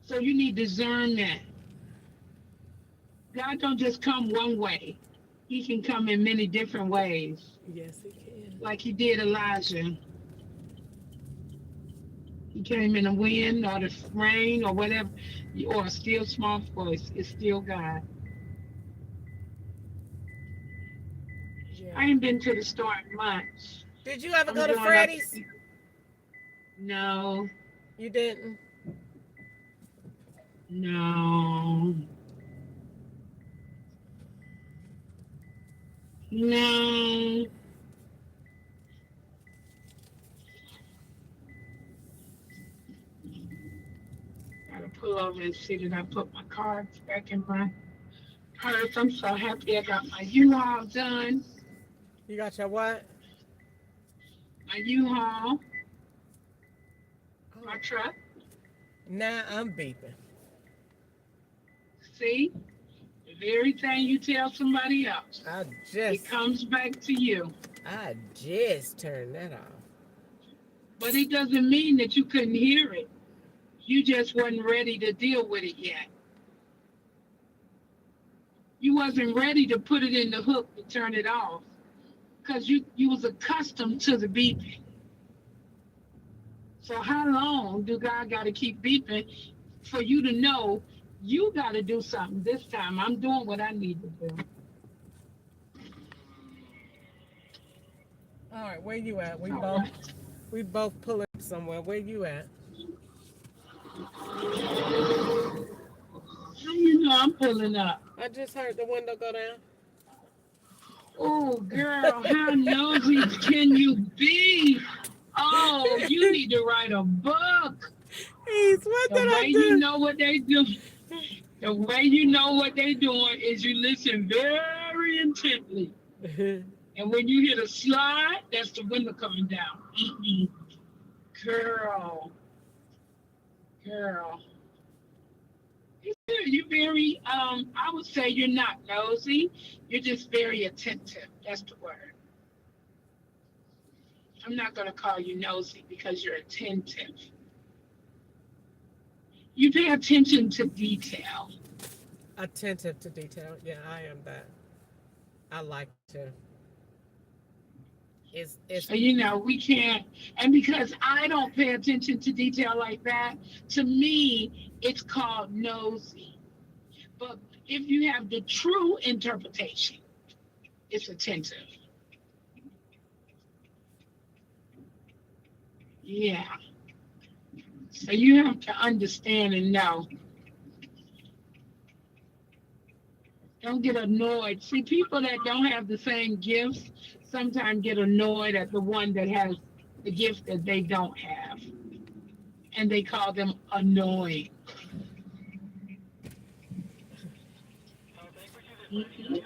So you need discernment. God don't just come one way. He can come in many different ways, Yes, he can. like he did Elijah. He came in the wind or the rain or whatever, or a still small voice. It's still God. Yeah. I ain't been to the store in months. Did you ever I'm go to going up. Freddy's? No, You didn't. no, no. Gotta pull over and see that I put my cards back in my purse. I'm so happy I got my U-Haul done. You got your what? My U-Haul, Oh, my truck. now I'm beeping. See, the very thing you tell somebody else, I it just, comes back to you. I just turned that off. But it doesn't mean that you couldn't hear it. You just wasn't ready to deal with it yet. You wasn't ready to put it in the hook to turn it off because you was accustomed to the beeping. So how long do God got to keep beeping for you to know you got to do something this time? I'm doing what I need to do. All right, where you at? We All both, right. we both pulling up somewhere. Where you at? How you know I'm pulling up? I just heard the window go down. Oh, girl, how nosy can you be? Oh, you need to write a book. Heath, what The did way I you do? know what they do, the way you know what they doing is you listen very intently. And when you hear the slide, that's the window coming down. Mm-mm. Girl, girl. You very, I would say you're not nosy. You're just very attentive. That's the word. I'm not going to call you nosy because you're attentive. You pay attention to detail. Attentive to detail. Yeah, I am that. I like to. It's So, we can't, and because I don't pay attention to detail like that, to me, it's called nosy. But if you have the true interpretation, it's attentive. Yeah. So you have to understand and know. Don't get annoyed. See, people that don't have the same gifts sometimes get annoyed at the one that has the gift that they don't have. And they call them annoying.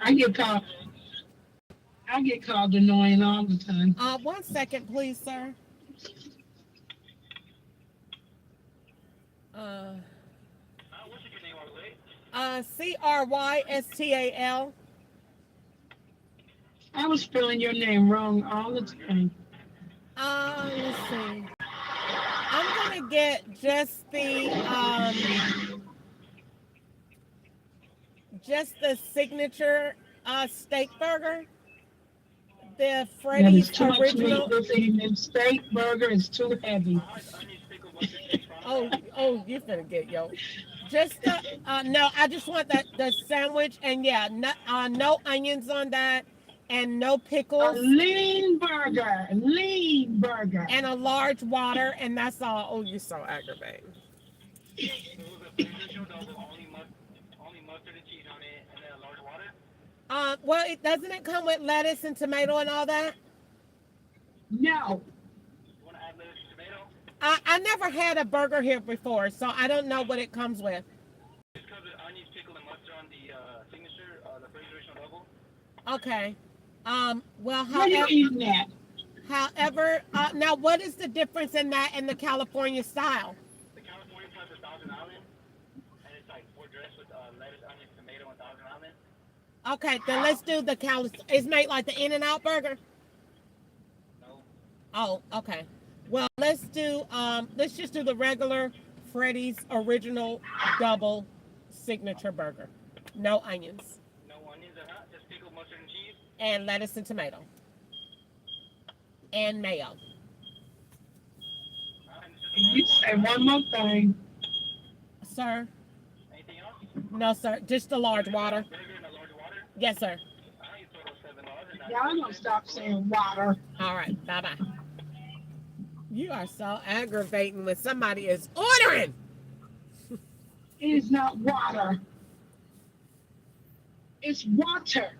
I get called I get called annoying all the time. 1 second, please, sir. Uh, Crystal. I was spelling your name wrong all the time. Let's see. I'm gonna get just the signature steak burger, the That is Freddy's too much meat. original. This evening steak burger is too heavy. Oh, you finna get yo. Just the no, I just want that the sandwich and yeah, no onions on that and no A pickles lean burger. and a large water and that's all. Oh, you're so aggravating. Well, it doesn't it come with lettuce and tomato and all that? No, I never had a burger here before, so I don't know what it comes with. Okay. Well, where you eating that? now what is the difference in that and the California style? Okay, then let's do the It's made like the In-N-Out burger. Oh, okay. Well, let's just do the regular Freddy's original double signature burger. No onions. And lettuce and tomato. And mayo. You say one more thing. Sir? No, sir. Just the large water. Yes, sir. Y'all don't stop saying water. All right. Bye bye. You are so aggravating when somebody is ordering. It is not water. It's water.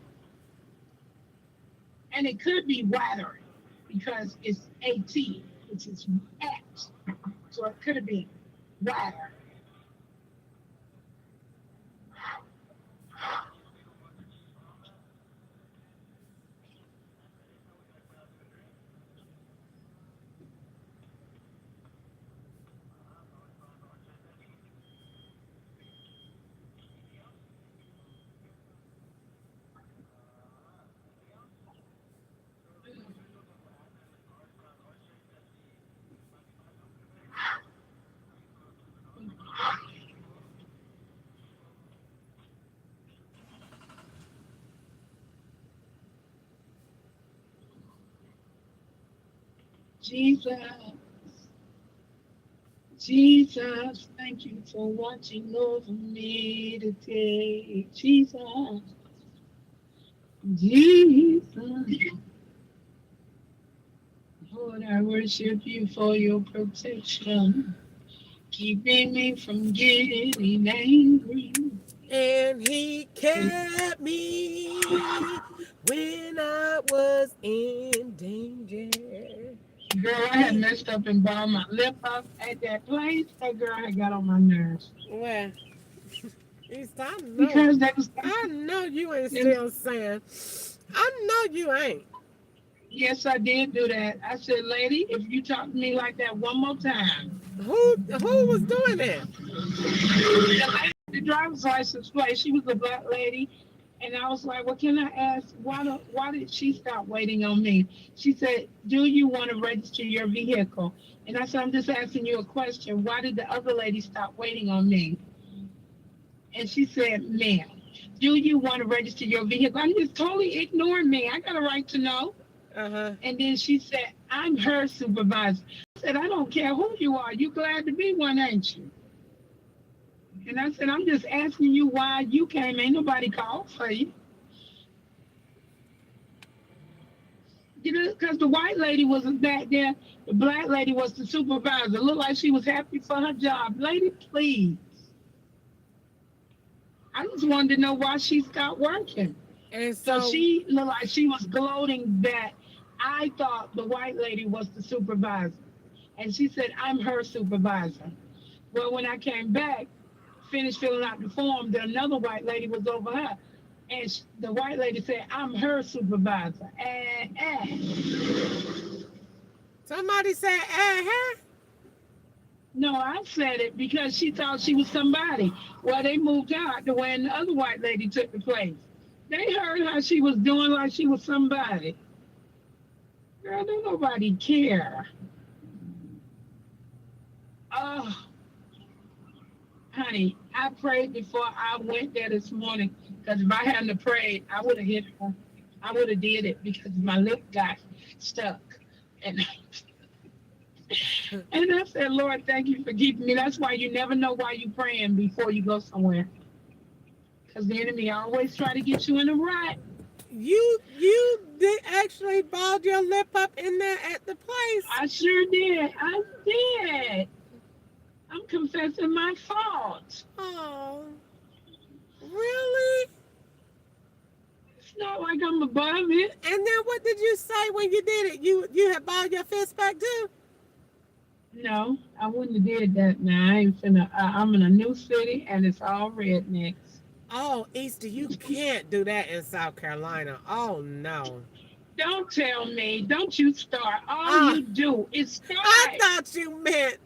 And it could be water because it's AT, which is at. So it could have been water. Jesus, Jesus, thank you for watching over me today. Jesus, Jesus, Lord, I worship you for your protection, keeping me from getting angry. And he kept me when I was in danger. Girl, I had messed up and balled my lip up at that place. That girl had got on my nerves. Well, I know. Because that was, I know you ain't still saying. I know you ain't. yes, I did do that. I said, lady, if you talk to me like that one more time. Who was doing that? The driver's license plate, she was a black lady. And I was like, well, can I ask, why did she stop waiting on me? She said, do you want to register your vehicle? And I said, I'm just asking you a question. Why did the other lady stop waiting on me? And she said, ma'am, do you want to register your vehicle? I'm just totally ignoring me. I got a right to know. Uh-huh. And then she said, I'm her supervisor. I said, I don't care who you are. You glad to be one, ain't you? And I said, I'm just asking you why you came. Ain't nobody called for you. You know, because the white lady was back there. The black lady was the supervisor. Looked like she was happy for her job. Lady, please. I just wanted to know why she stopped working. And So she looked like she was gloating that I thought the white lady was the supervisor. And she said, I'm her supervisor. Well, when I came back, finished filling out the form, then another white lady was over her. And the white lady said, I'm her supervisor. somebody said, uh-huh. No, I said it because she thought she was somebody. Well, they moved out to when the other white lady took the place. They heard how she was doing like she was somebody. Girl, don't nobody care. Oh, honey, I prayed before I went there this morning because if I hadn't prayed, I would have hit her. I would have did it because my lip got stuck. And and I said, Lord, thank you for keeping me. That's why you never know why you're praying before you go somewhere. Because the enemy always try to get you in a rut. You did actually balled your lip up in there at the place. I sure did. I did. I'm confessing my fault. Oh, really? It's not like I'm above it. And then what did you say when you did it? You had balled your fist back too? No, I wouldn't have did that. Now I ain't finna. I'm in a new city and it's all rednecks. Oh, Easter, you can't do that in South Carolina. Oh no. Don't tell me. Don't you start. All you do is start. I thought you meant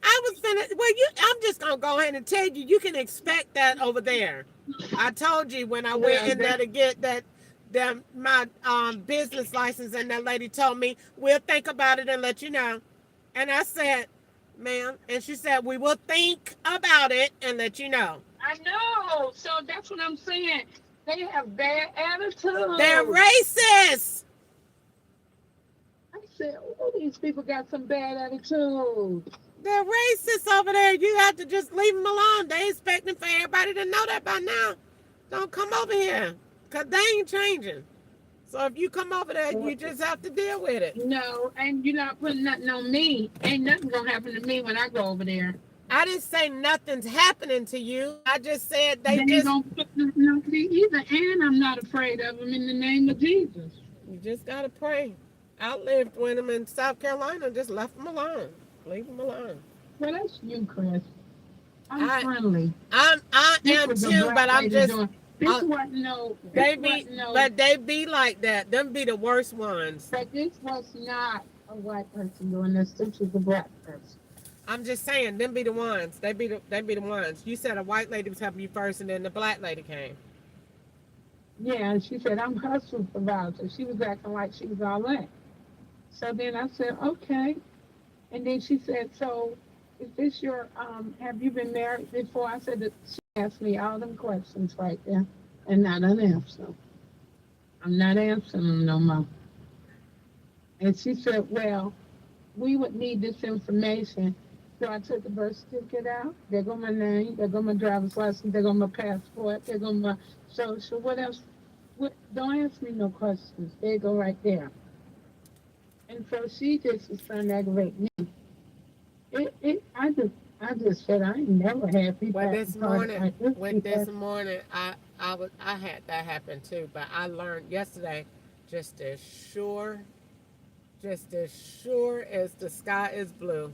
I was finna. Well, I'm just gonna go ahead and tell you. You can expect that over there. I told you when I went in there to get my business license, and that lady told me we'll think about it and let you know. And I said, ma'am. And she said, we will think about it and let you know. I know. So that's what I'm saying. They have bad They're attitude. racist. I said, oh, these people got some bad attitude. They're racist over there. You have to just leave them alone. They expecting for everybody to know that by now. Don't come over here. Because they ain't changing. So if you come over there, you just have to deal with it. No, and you're not putting nothing on me. Ain't nothing gonna happen to me when I go over there. I didn't say nothing's happening to you. I just said They they ain't just, gonna put nothing on me either, and I'm not afraid of them in the name of Jesus. you just got to pray. I lived with them in South Carolina, just left them alone. Leave them alone. Well, that's you, Chris. I'm I, friendly. I This am was a too, black but I'm lady just, doing. This wasn't no. This they be, wasn't no. but they be like that. Them be the worst ones. But this was not a white person doing this. This was a black person. I'm just saying, them be the ones. They be the ones. You said a white lady was helping you first, and then the black lady came. Yeah, and she said I'm her supervisor. She was acting like she was all that. So then I said, okay. And then she said, so is this your, have you been married before? I said, that she asked me all them questions right there and not an answer. I'm not answering them no more. And she said, well, we would need this information. So I took the birth certificate out. There go my name. There go my driver's license. There go my passport. There go my social. What else? What? Don't ask me no questions. They go right there. And so she just was trying to aggravate me. I just said I ain't never had people Well, acting this hard morning, like this with this before. morning, I had that happen too. But I learned yesterday, just as sure, just as sure as the sky is blue.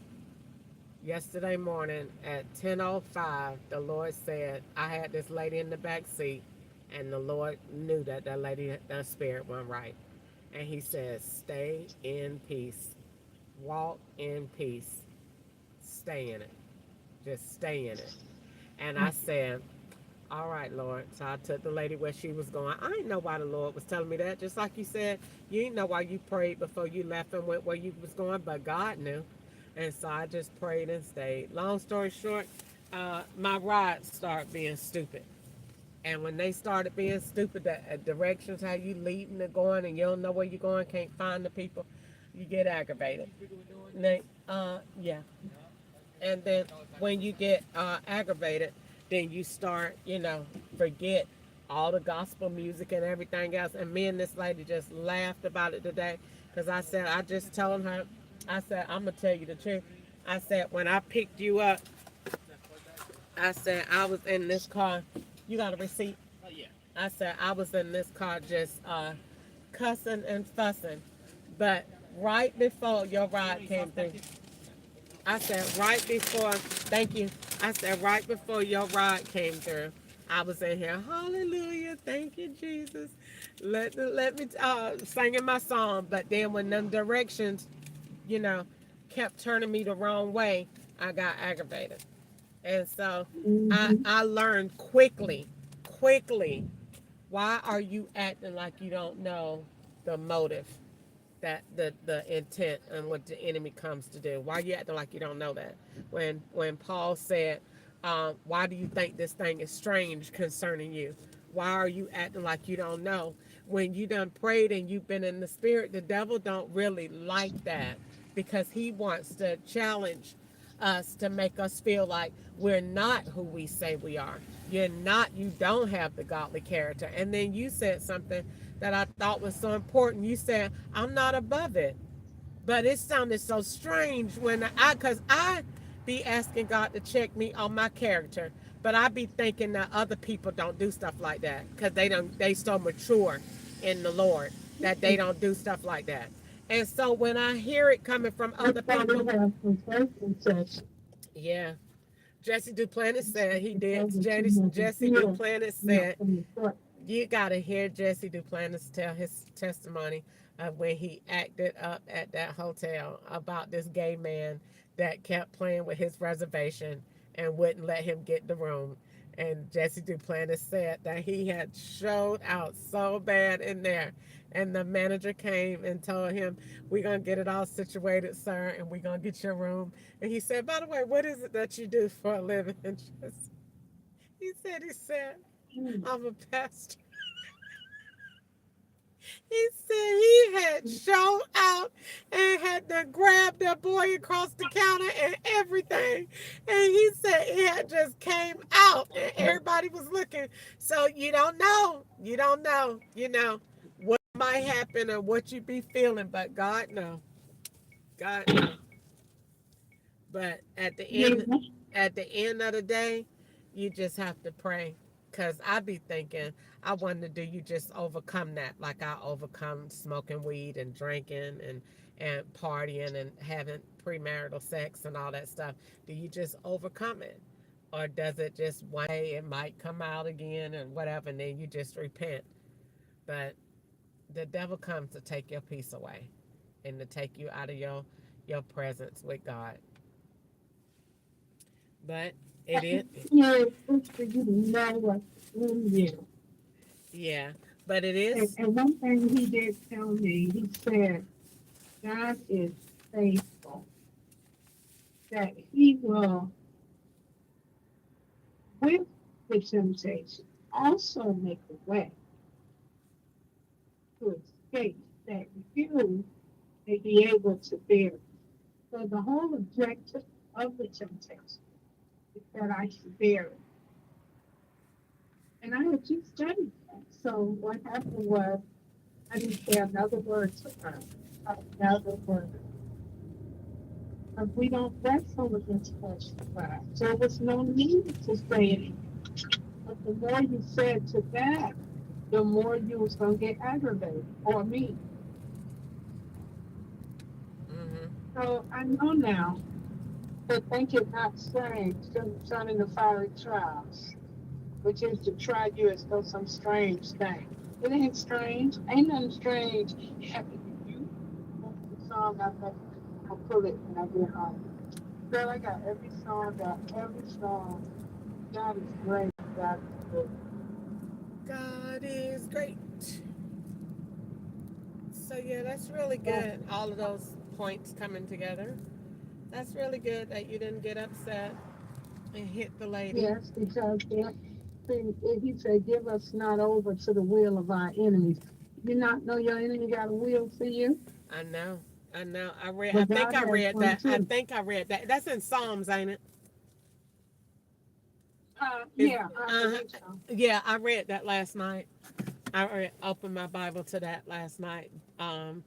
Yesterday morning at 10:05, the Lord said I had this lady in the back seat, and the Lord knew that that lady, that spirit wasn't right, and He said, "Stay in peace, walk in peace, stay in it, just stay in it." And I said, all right, Lord. So I took the lady where she was going. I didn't know why the Lord was telling me that. Just like you said, you didn't know why you prayed before you left and went where you was going, but God knew. And so I just prayed and stayed. Long story short, my rides start being stupid. And when they started being stupid, the directions, how you leading and going, and you don't know where you're going, can't find the people, you get aggravated. Yeah. And then when you get aggravated, then you start, forget all the gospel music and everything else. And me and this lady just laughed about it today because I said, I just told her, I said, I'm going to tell you the truth. I said, when I picked you up, I said, I was in this car. You got a receipt? I said, I was in this car just cussing and fussing. But right before your ride came through, I said right before, thank you. I said right before your ride came through, I was in here, hallelujah, thank you, Jesus. Let me singing my song. But then when them directions, you know, kept turning me the wrong way, I got aggravated. And so Mm-hmm. I learned quickly, why are you acting like you don't know the motive? That the intent and what the enemy comes to do. Why are you acting like you don't know that? When Paul said, "Why do you think this thing is strange concerning you? Why are you acting like you don't know?" When you done prayed and you've been in the spirit, the devil don't really like that because he wants to challenge us to make us feel like we're not who we say we are. You're not, you don't have the godly character. And then you said something that I thought was so important. You said, I'm not above it. But it sounded so strange when because I be asking God to check me on my character, but I be thinking that other people don't do stuff like that because they so mature in the Lord that they don't do stuff like that. And so when I hear it coming from That's other why we people, have confession sessions. yeah. Jesse Duplantis said he did. Because you have to Jesse feel, Duplantis not said from the front. you got to hear Jesse Duplantis tell his testimony of when he acted up at that hotel about this gay man that kept playing with his reservation and wouldn't let him get the room. And Jesse Duplantis said that he had showed out so bad in there. And the manager came and told him, "We're going to get it all situated, sir, and we're going to get your room." And he said, "By the way, what is it that you do for a living?" And just, he said, Mm. "I'm a pastor." He said he had shown out and had to grab that boy across the counter and everything. And he said it had just came out and everybody was looking. So you don't know. You don't know, what might happen or what you be feeling, but God know. God know. But Yeah. at the end of the day, you just have to pray. Cause I be thinking, I wonder, do you just overcome that like I overcome smoking weed and drinking and partying and having premarital sex and all that stuff? Do you just overcome it? Or does it just one day it might come out again and whatever, and then you just repent? But the devil comes to take your peace away and to take you out of your presence with God. But it is, Yeah, it's for you to know what's in you. yeah. But it And, is, and one thing he did tell me, he said, God is faithful, that he will, with the temptation, also make a way to escape, that you may be able to bear it. So the whole objective of the temptation is that I should bear it. And I had just studied that. So what happened was I didn't say another word to her, another word. Because we don't wrestle against flesh and blood. So there was no need to say anything. But the more you said to that, the more you was going to get aggravated, or me. mm-hmm. So I know now, but think it not strange concerning the fiery trials, which is to try you as though some strange thing. It ain't strange. Ain't nothing strange happening to you. That's the song I make. I'll pull it when I get home. Girl, I got every song. God is great. God is good. God is great. So yeah, that's really Yeah. good. All of those points coming together. That's really good that you didn't get upset and hit the lady. Yes, because he said, give us not over to the will of our enemies. You not know your enemy got a will for you? I know. I know. I read. I But think God I has read one that. I too. think I read that. That's in Psalms, ain't it? Is Yeah, I uh believe so. yeah. I read that last night. Opened my Bible to that last night. Um,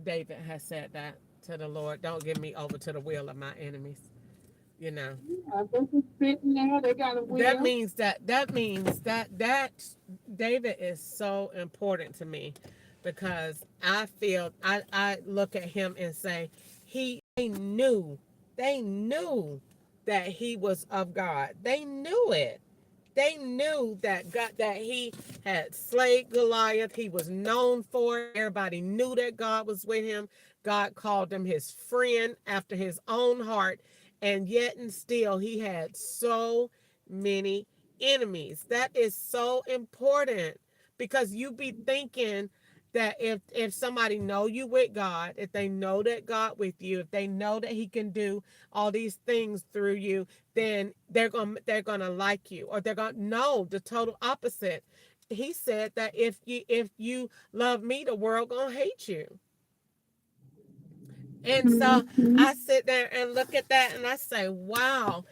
David has said that to the Lord. Don't give me over to the will of my enemies. You know. Yeah, this is sitting there. They got a That will. means that David is so important to me because I look at him and say they knew that he was of God. They knew it. They knew that God, that he had slayed Goliath. He was known for it. Everybody knew that God was with him. God called him his friend after his own heart. And yet and still he had so many enemies. That is so important because you be thinking that if somebody know you with God, if they know that God with you, if they know that he can do all these things through you, then they're gonna like you, or they're gonna know the total opposite. He said that if you love me, the world gonna hate you. And so Mm-hmm. I sit there and look at that and I say, wow,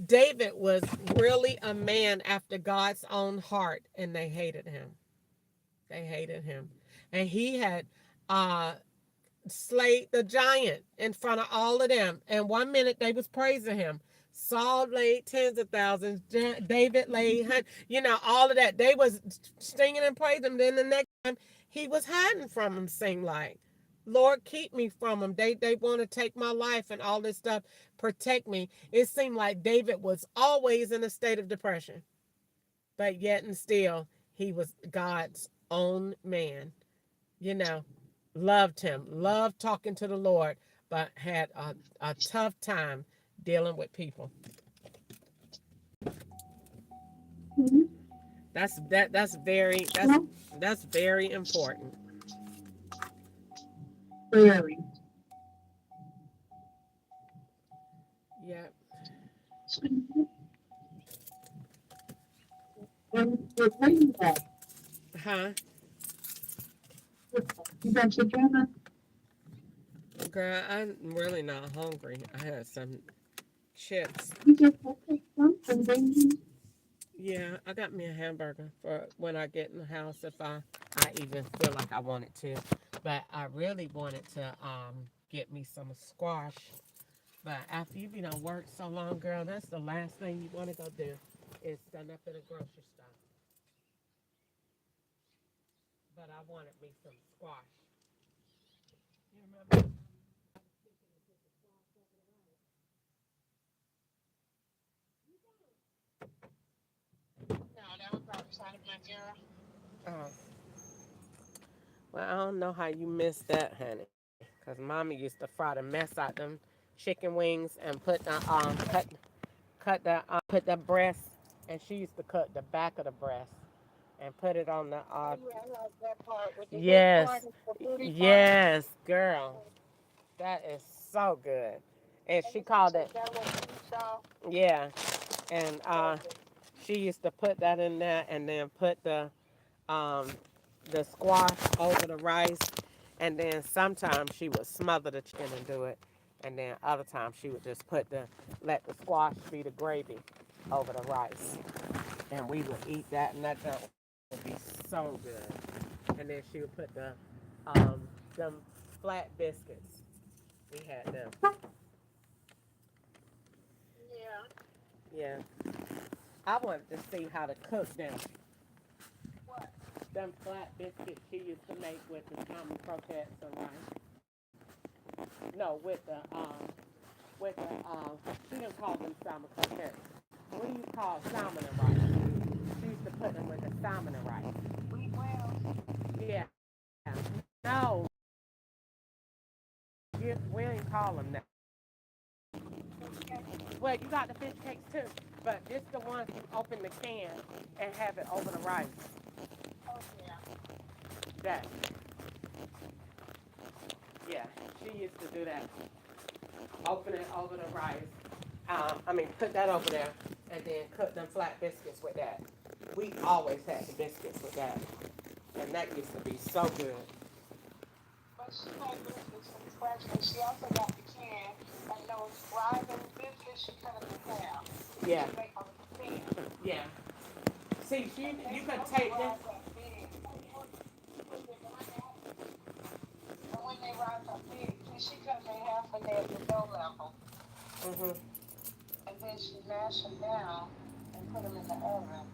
David was really a man after God's own heart, and they hated him. They hated him. And he had uh slayed the giant in front of all of them. And 1 minute they was praising him. Saul laid tens of thousands. David laid, all of that. They was singing and praising him. Then the next time he was hiding from him, seemed like. Lord, keep me from them. They want to take my life and all this stuff. Protect me. It seemed like David was always in a state of depression, but yet and still he was God's own man. You know, loved him, loved talking to the Lord, but had a tough time dealing with people. That's very important. Very. Yeah. Where you at? Huh? You got your dinner? Girl, I'm really not hungry. I had some chips. You just have to take something, baby. Yeah, I got me a hamburger for when I get in the house if I even feel like I wanted to. But I really wanted to get me some squash. But after you been on work so long, girl, that's the last thing you want to go do is stand up in a grocery store. But I wanted me some squash. You remember? No, that was outside of my girl. Oh, well, I don't know how you missed that, honey. Cause mommy used to fry the mess out them chicken wings and cut the put the breast, and she used to cut the back of the breast and put it on the Oh yeah, I like that part with the good part yes, and the booty part. yes, girl, that is so good. And And she you can called it take that little piece off. yeah, and Lovely. she used to put that in there and then put um the squash over the rice, and then sometimes she would smother the chicken and do it, and then other times she would just let the squash be the gravy over the rice, and we would eat that, and that junk would be so good. And then she would put them flat biscuits. We had them. Yeah. Yeah, I wanted to see how to cook What? them flat biscuits she used to make with the salmon croquettes and rice. No, with the she didn't call them salmon croquettes. What do you call salmon and rice? She used to put them with the salmon and rice. Wheat wells. Yeah. No, we ain't call them that. Okay. Well, you got the fish cakes too, but this the ones you open the can and have it over the rice. Oh yeah. That, yeah, she used to do that. Open it over the rice. Put that over there, and then cook them flat biscuits with that. We always had the biscuits with that, and that used to be so good. But she made biscuits from scratch, and she also got the can and those rising biscuits she cut them in half. And Yeah, she make them thin. yeah. See, And they you could supposed to take this. rise up big. And when they rise up big, she cut them in half when they're at the dough level. Hmm. And then she mashed them down and put them in the oven.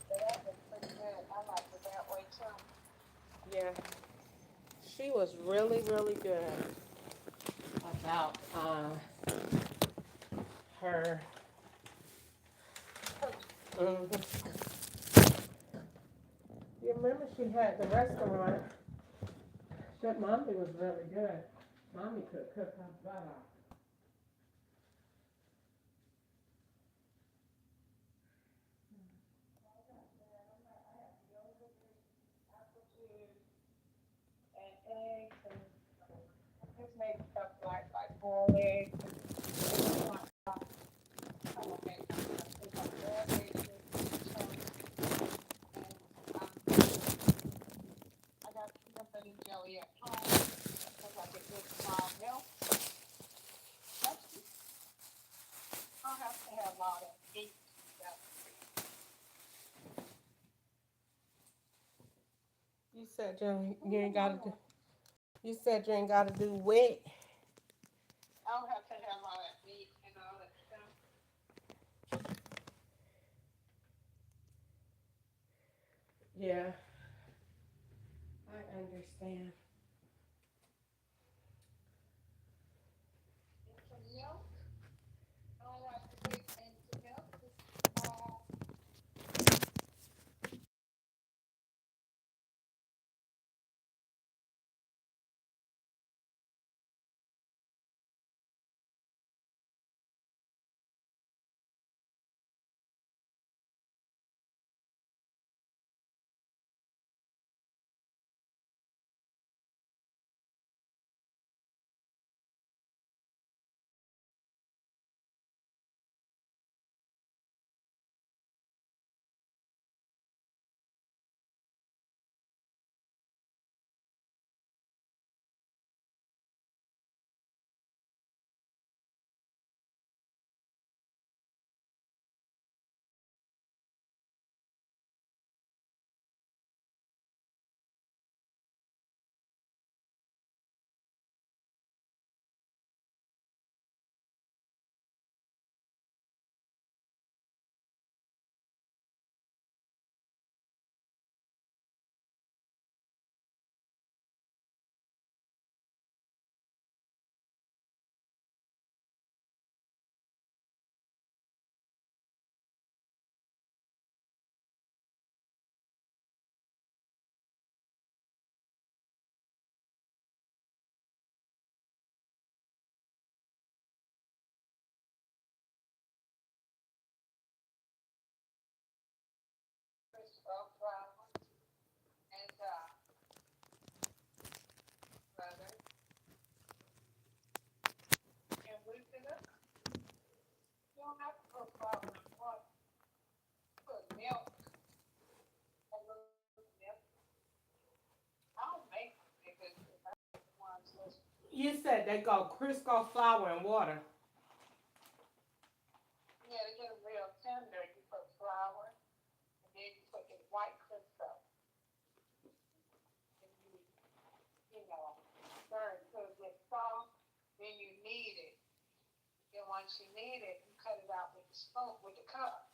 So that was pretty good. I liked it that way too. Yeah, she was really, really good about her. Mhm. You remember she had the restaurant. That mommy was really good. Mommy could cook her butt off. And eggs and just made stuff like boiled eggs and I will make I think like boiled eggs and toast and I got peanut butter and jelly at home because I get good mild milk. That's I don't have to have a lot of meat. That You said you ain't gotta do. You said you ain't gotta do wet. I don't have to have all that meat and all that stuff. Yeah, I understand. And some milk. I don't like to take into milk. Just small don't have to put flour in water. Put milk, a little milk. I'll make them because I the ones that's You said they go Crisco flour and water. yeah, to get them real tender. You put flour, and then you put the white Crisco, and you know stir it until it gets soft. Then you knead it. Then once you knead it, you cut it out with the spoon, with the cup,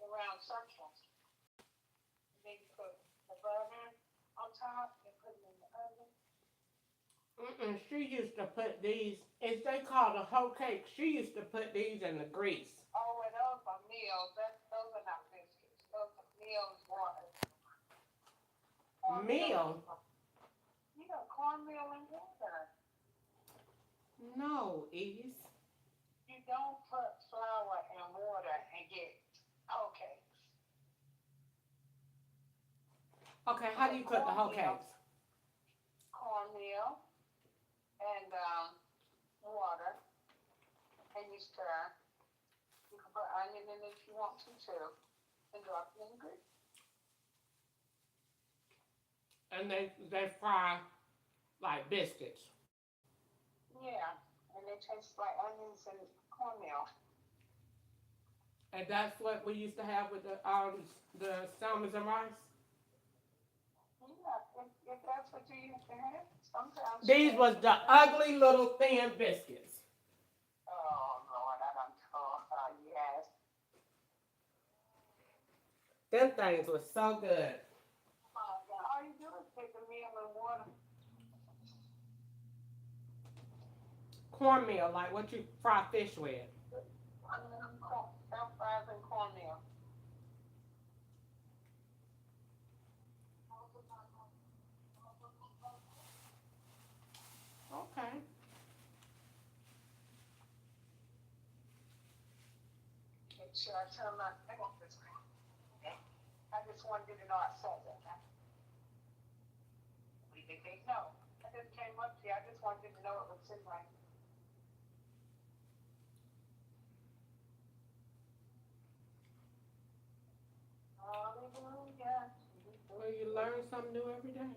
the round circles. And then you put the butter on top and put it in the oven. She used to put these, if they call the whole cake, she used to put these in the grease. Oh, and those are meals. Those are not biscuits. Those are meals water. Cornmeal. Meal? You know, cornmeal and water. No, Ease. You don't put flour and water and get okay. Okay, how do you cook the whole cakes? Cornmeal and water, and you stir. You can put onion in it if you want to too, and drop it in the grease. And they fry like biscuits. Yeah, and they taste like onions and cornmeal. And that's what we used to have with the salmons and rice. Yeah, if that's what you used to have, sometimes. These was the ugly little thin biscuits. Oh Lord, I don't know. Yes. Them things was so good. All you do is take the meal and water. Cornmeal, like what you fry fish with. Stir fries and cornmeal. Okay. Make sure I turn my thing off this way. Okay. I just wanted you to know I said that. We think they know. I just came up here. I just wanted you to know it was in my. Hallelujah. Well, you learn something new every day.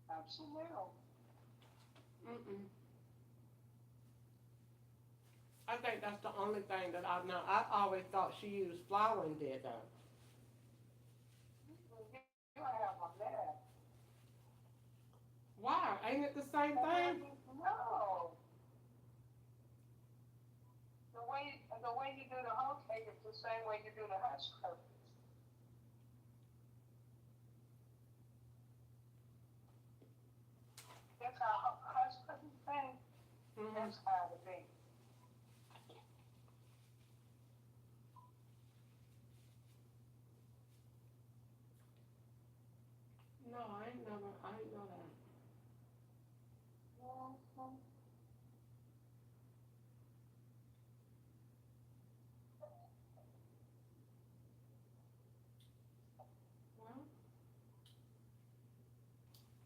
Absolutely. Mm-mm. I think that's the only thing that I know. I always thought she used flour and did that. You have a mess. Why? Ain't it the same thing? No. The way you do the whole cake is the same way you do the hush puppies. That's how hush puppies thing. Mm-hmm. That's how it be. No, I ain't know that. Mhm.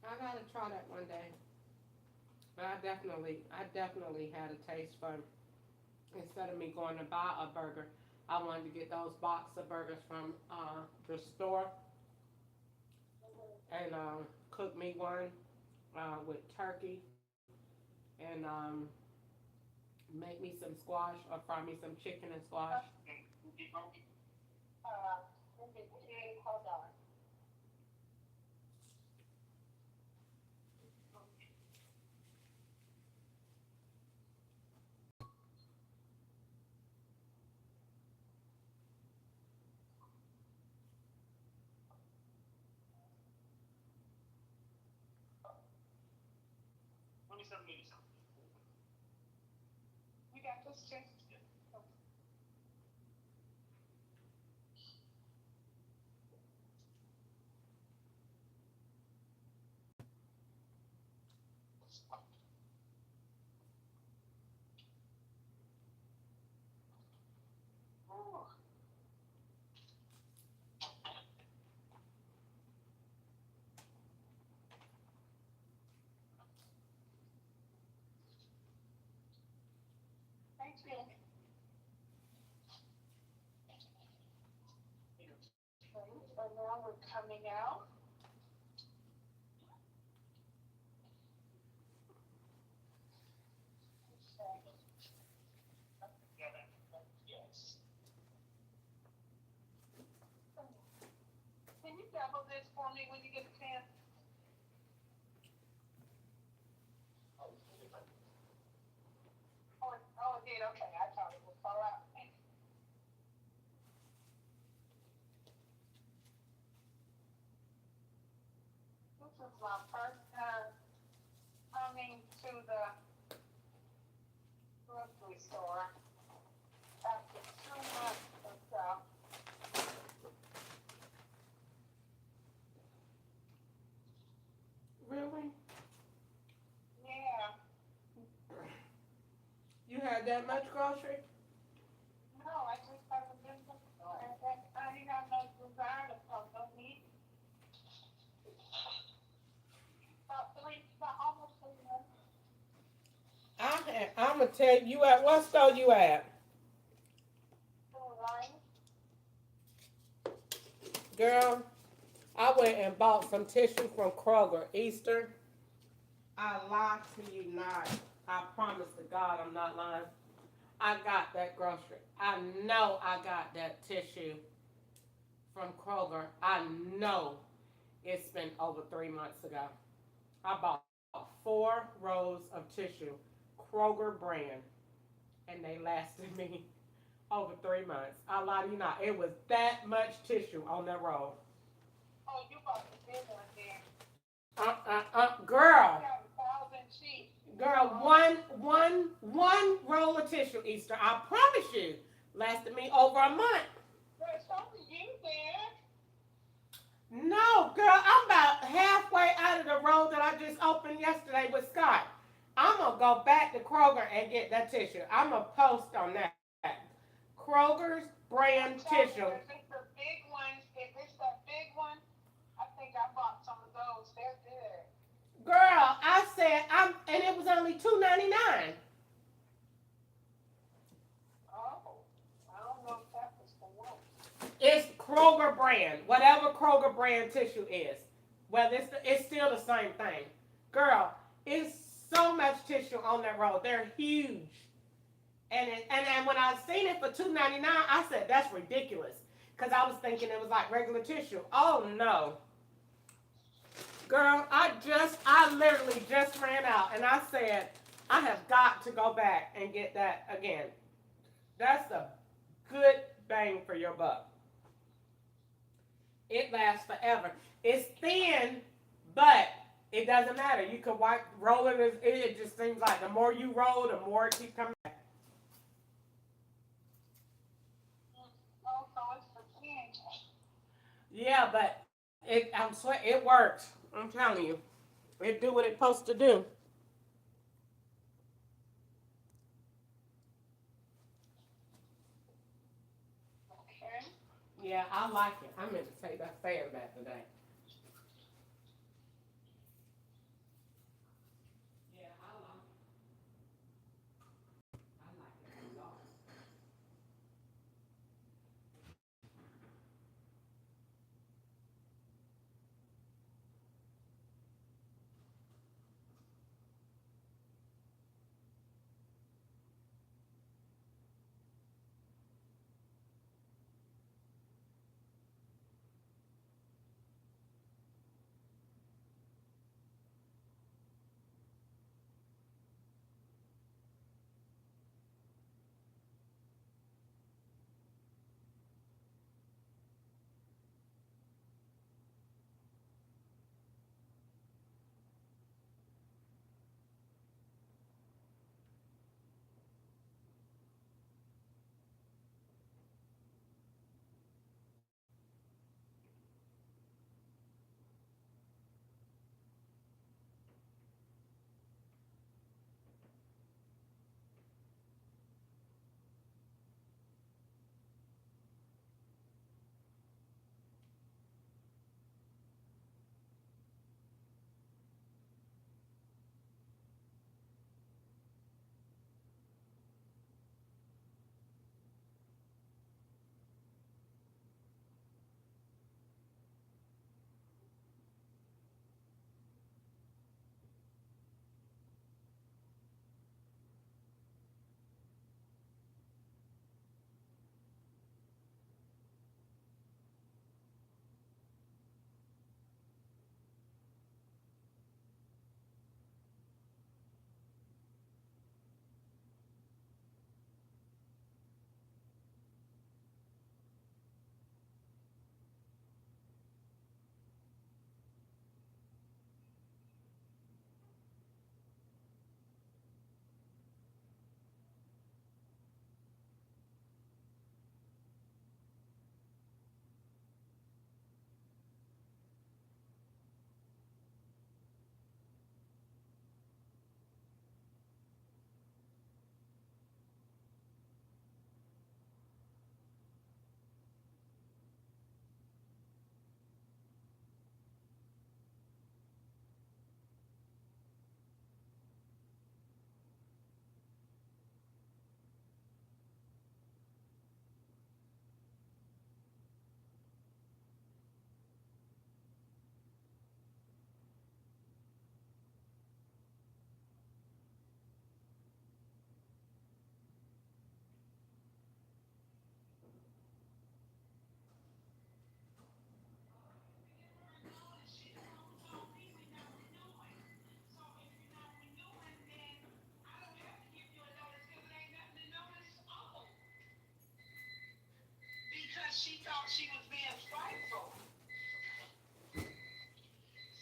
Well, I gotta try that one day. But I definitely had a taste for, instead of me going to buy a burger, I wanted to get those box of burgers from the store and cook me one with turkey and make me some squash or fry me some chicken and squash. Hold on. You got this too? Oh, thank you. So now we're coming out. Yes. Can you double this for me when you get a chance? Oh, it did. Okay, I thought it would fall out. This is my first time coming to the grocery store after 2 months or so. Really? Yeah. You had that much grocery? No, I just haven't been to the store. I ain't got no desire to come. No need. About almost 3 months. I'm gonna tell you at what store you at, Right? girl. I went and bought some tissue from Kroger Easter. I lie to you not. I promise to God I'm not lying. I got that grocery. I know I got that tissue from Kroger. I know it's been over 3 months ago. I bought 4 rows of tissue, Kroger brand, and they lasted me over 3 months. I lie to you not. It was that much tissue on that roll. Oh, you bought the big one there. Girl. You got 1,000 sheets. Girl, one roll of tissue, Easter, I promise you, lasted me over a month. There's only you there. No, girl, I'm about halfway out of the roll that I just opened yesterday with Scott. I'm going to go back to Kroger and get that tissue. I'm going to post on that. Kroger's brand tissue. If it's the big ones, if it's the big one, I think I bought some of those. They're good. Girl, I said, and it was only $2.99. Oh, I don't know if that was the one. It's Kroger brand, whatever Kroger brand tissue is. Well, it's still the same thing. Girl, it's so much tissue on that roll. They're huge. And when I seen it for $2.99, I said, that's ridiculous. Because I was thinking it was like regular tissue. Oh, no. Girl, I literally just ran out. And I said, I have got to go back and get that again. That's a good bang for your buck. It lasts forever. It's thin, but it doesn't matter. You can roll it. It just seems like the more you roll, the more it keeps coming back. Oh, so it's for kids. Yeah, but it works. I'm telling you. It do what it's supposed to do. Okay. Yeah, I like it. I meant to take that fan back today. Yeah, I like it. I like it a lot. she was being spiteful.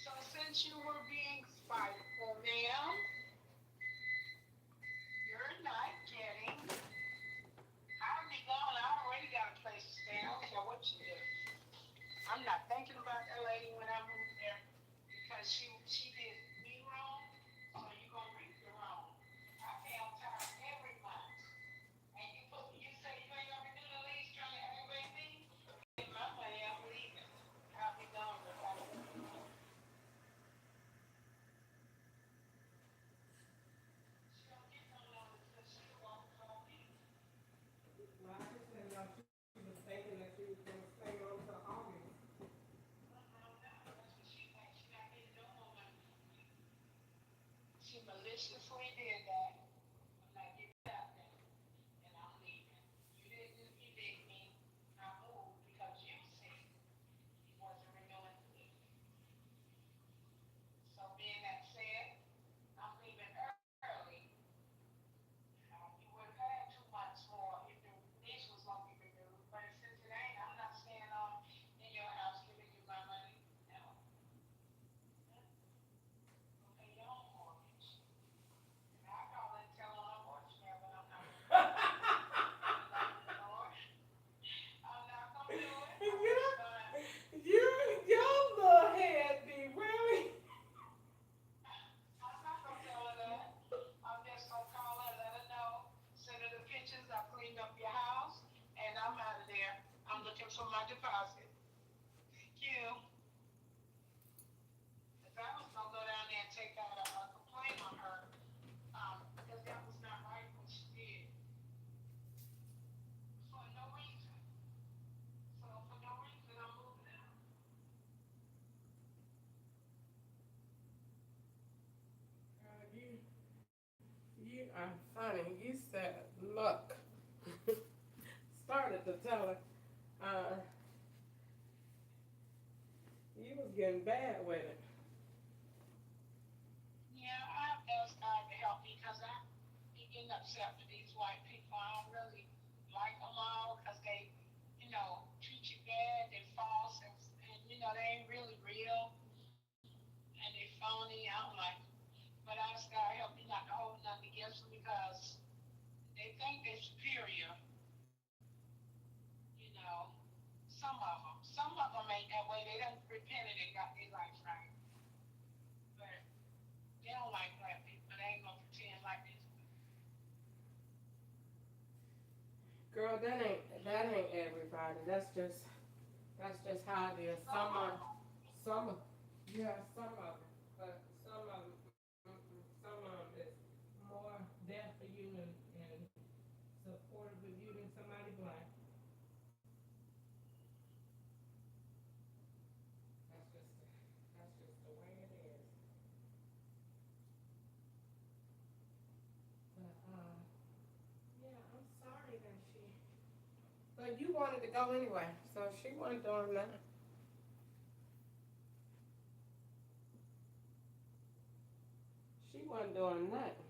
So since you were being spiteful, ma'am, you're not getting. I'll be gone. I already got a place to stay. I don't care what you do. I'm not thinking about that lady when I moved there because she did me wrong. So you gonna reap the wrong. I pay on time every month, and you say you ain't gonna renew the lease trying to aggravate me. Get my money. I'm leaving. I'll be gone without it. She don't get no notice because she won't call me. Well, I just didn't know she was thinking that she was going to stay on till August. That's what she thinks. She not getting no more money from me. She maliciously did that. I'm not giving that thing, and I'm leaving. You didn't evict me. I moved because you said you wasn't renewing the lease. So being that said, I'm leaving early. You would have had 2 months more if the lease was going to be renewed. But since it ain't, I'm not staying on in your house giving you my money. No. You'll pay your own mortgage. And I call it tell on a voicemail, but I'm not going to do it. Lord, I'm not going to do it. I'm just going to. Your little head be really. I'm not gonna tell her that. I'm just gonna call her, let her know, send her the pictures. I cleaned up your house, and I'm out of there. I'm looking for my deposit. Thank you. Cause I was gonna go down there and take out a complaint on her, because that was not right what she did for no reason. So for no reason, I'm moving out. You are funny. You said, look. Started to tell her, uh, you was getting bad with it. Yeah, I have asked God to help me because I be getting upset with these white people. I don't really like them all because they, treat you bad. They're false and they ain't really real and they phony. I don't like them. But I ask God to help me not to hold nothing against them because they think they're superior. You know, some of them. Some of them ain't that way. They done repented and got their life right. But they don't like black people. They ain't gonna pretend like this. Girl, that ain't everybody. That's just how it is. Some of, yeah, some of them, but some of them, some of them is more there for you and supportive of you than somebody black. That's just that's just the way it is. But yeah, I'm sorry that she. But you wanted to go anyway, so she wasn't doing that. She wasn't doing nothing.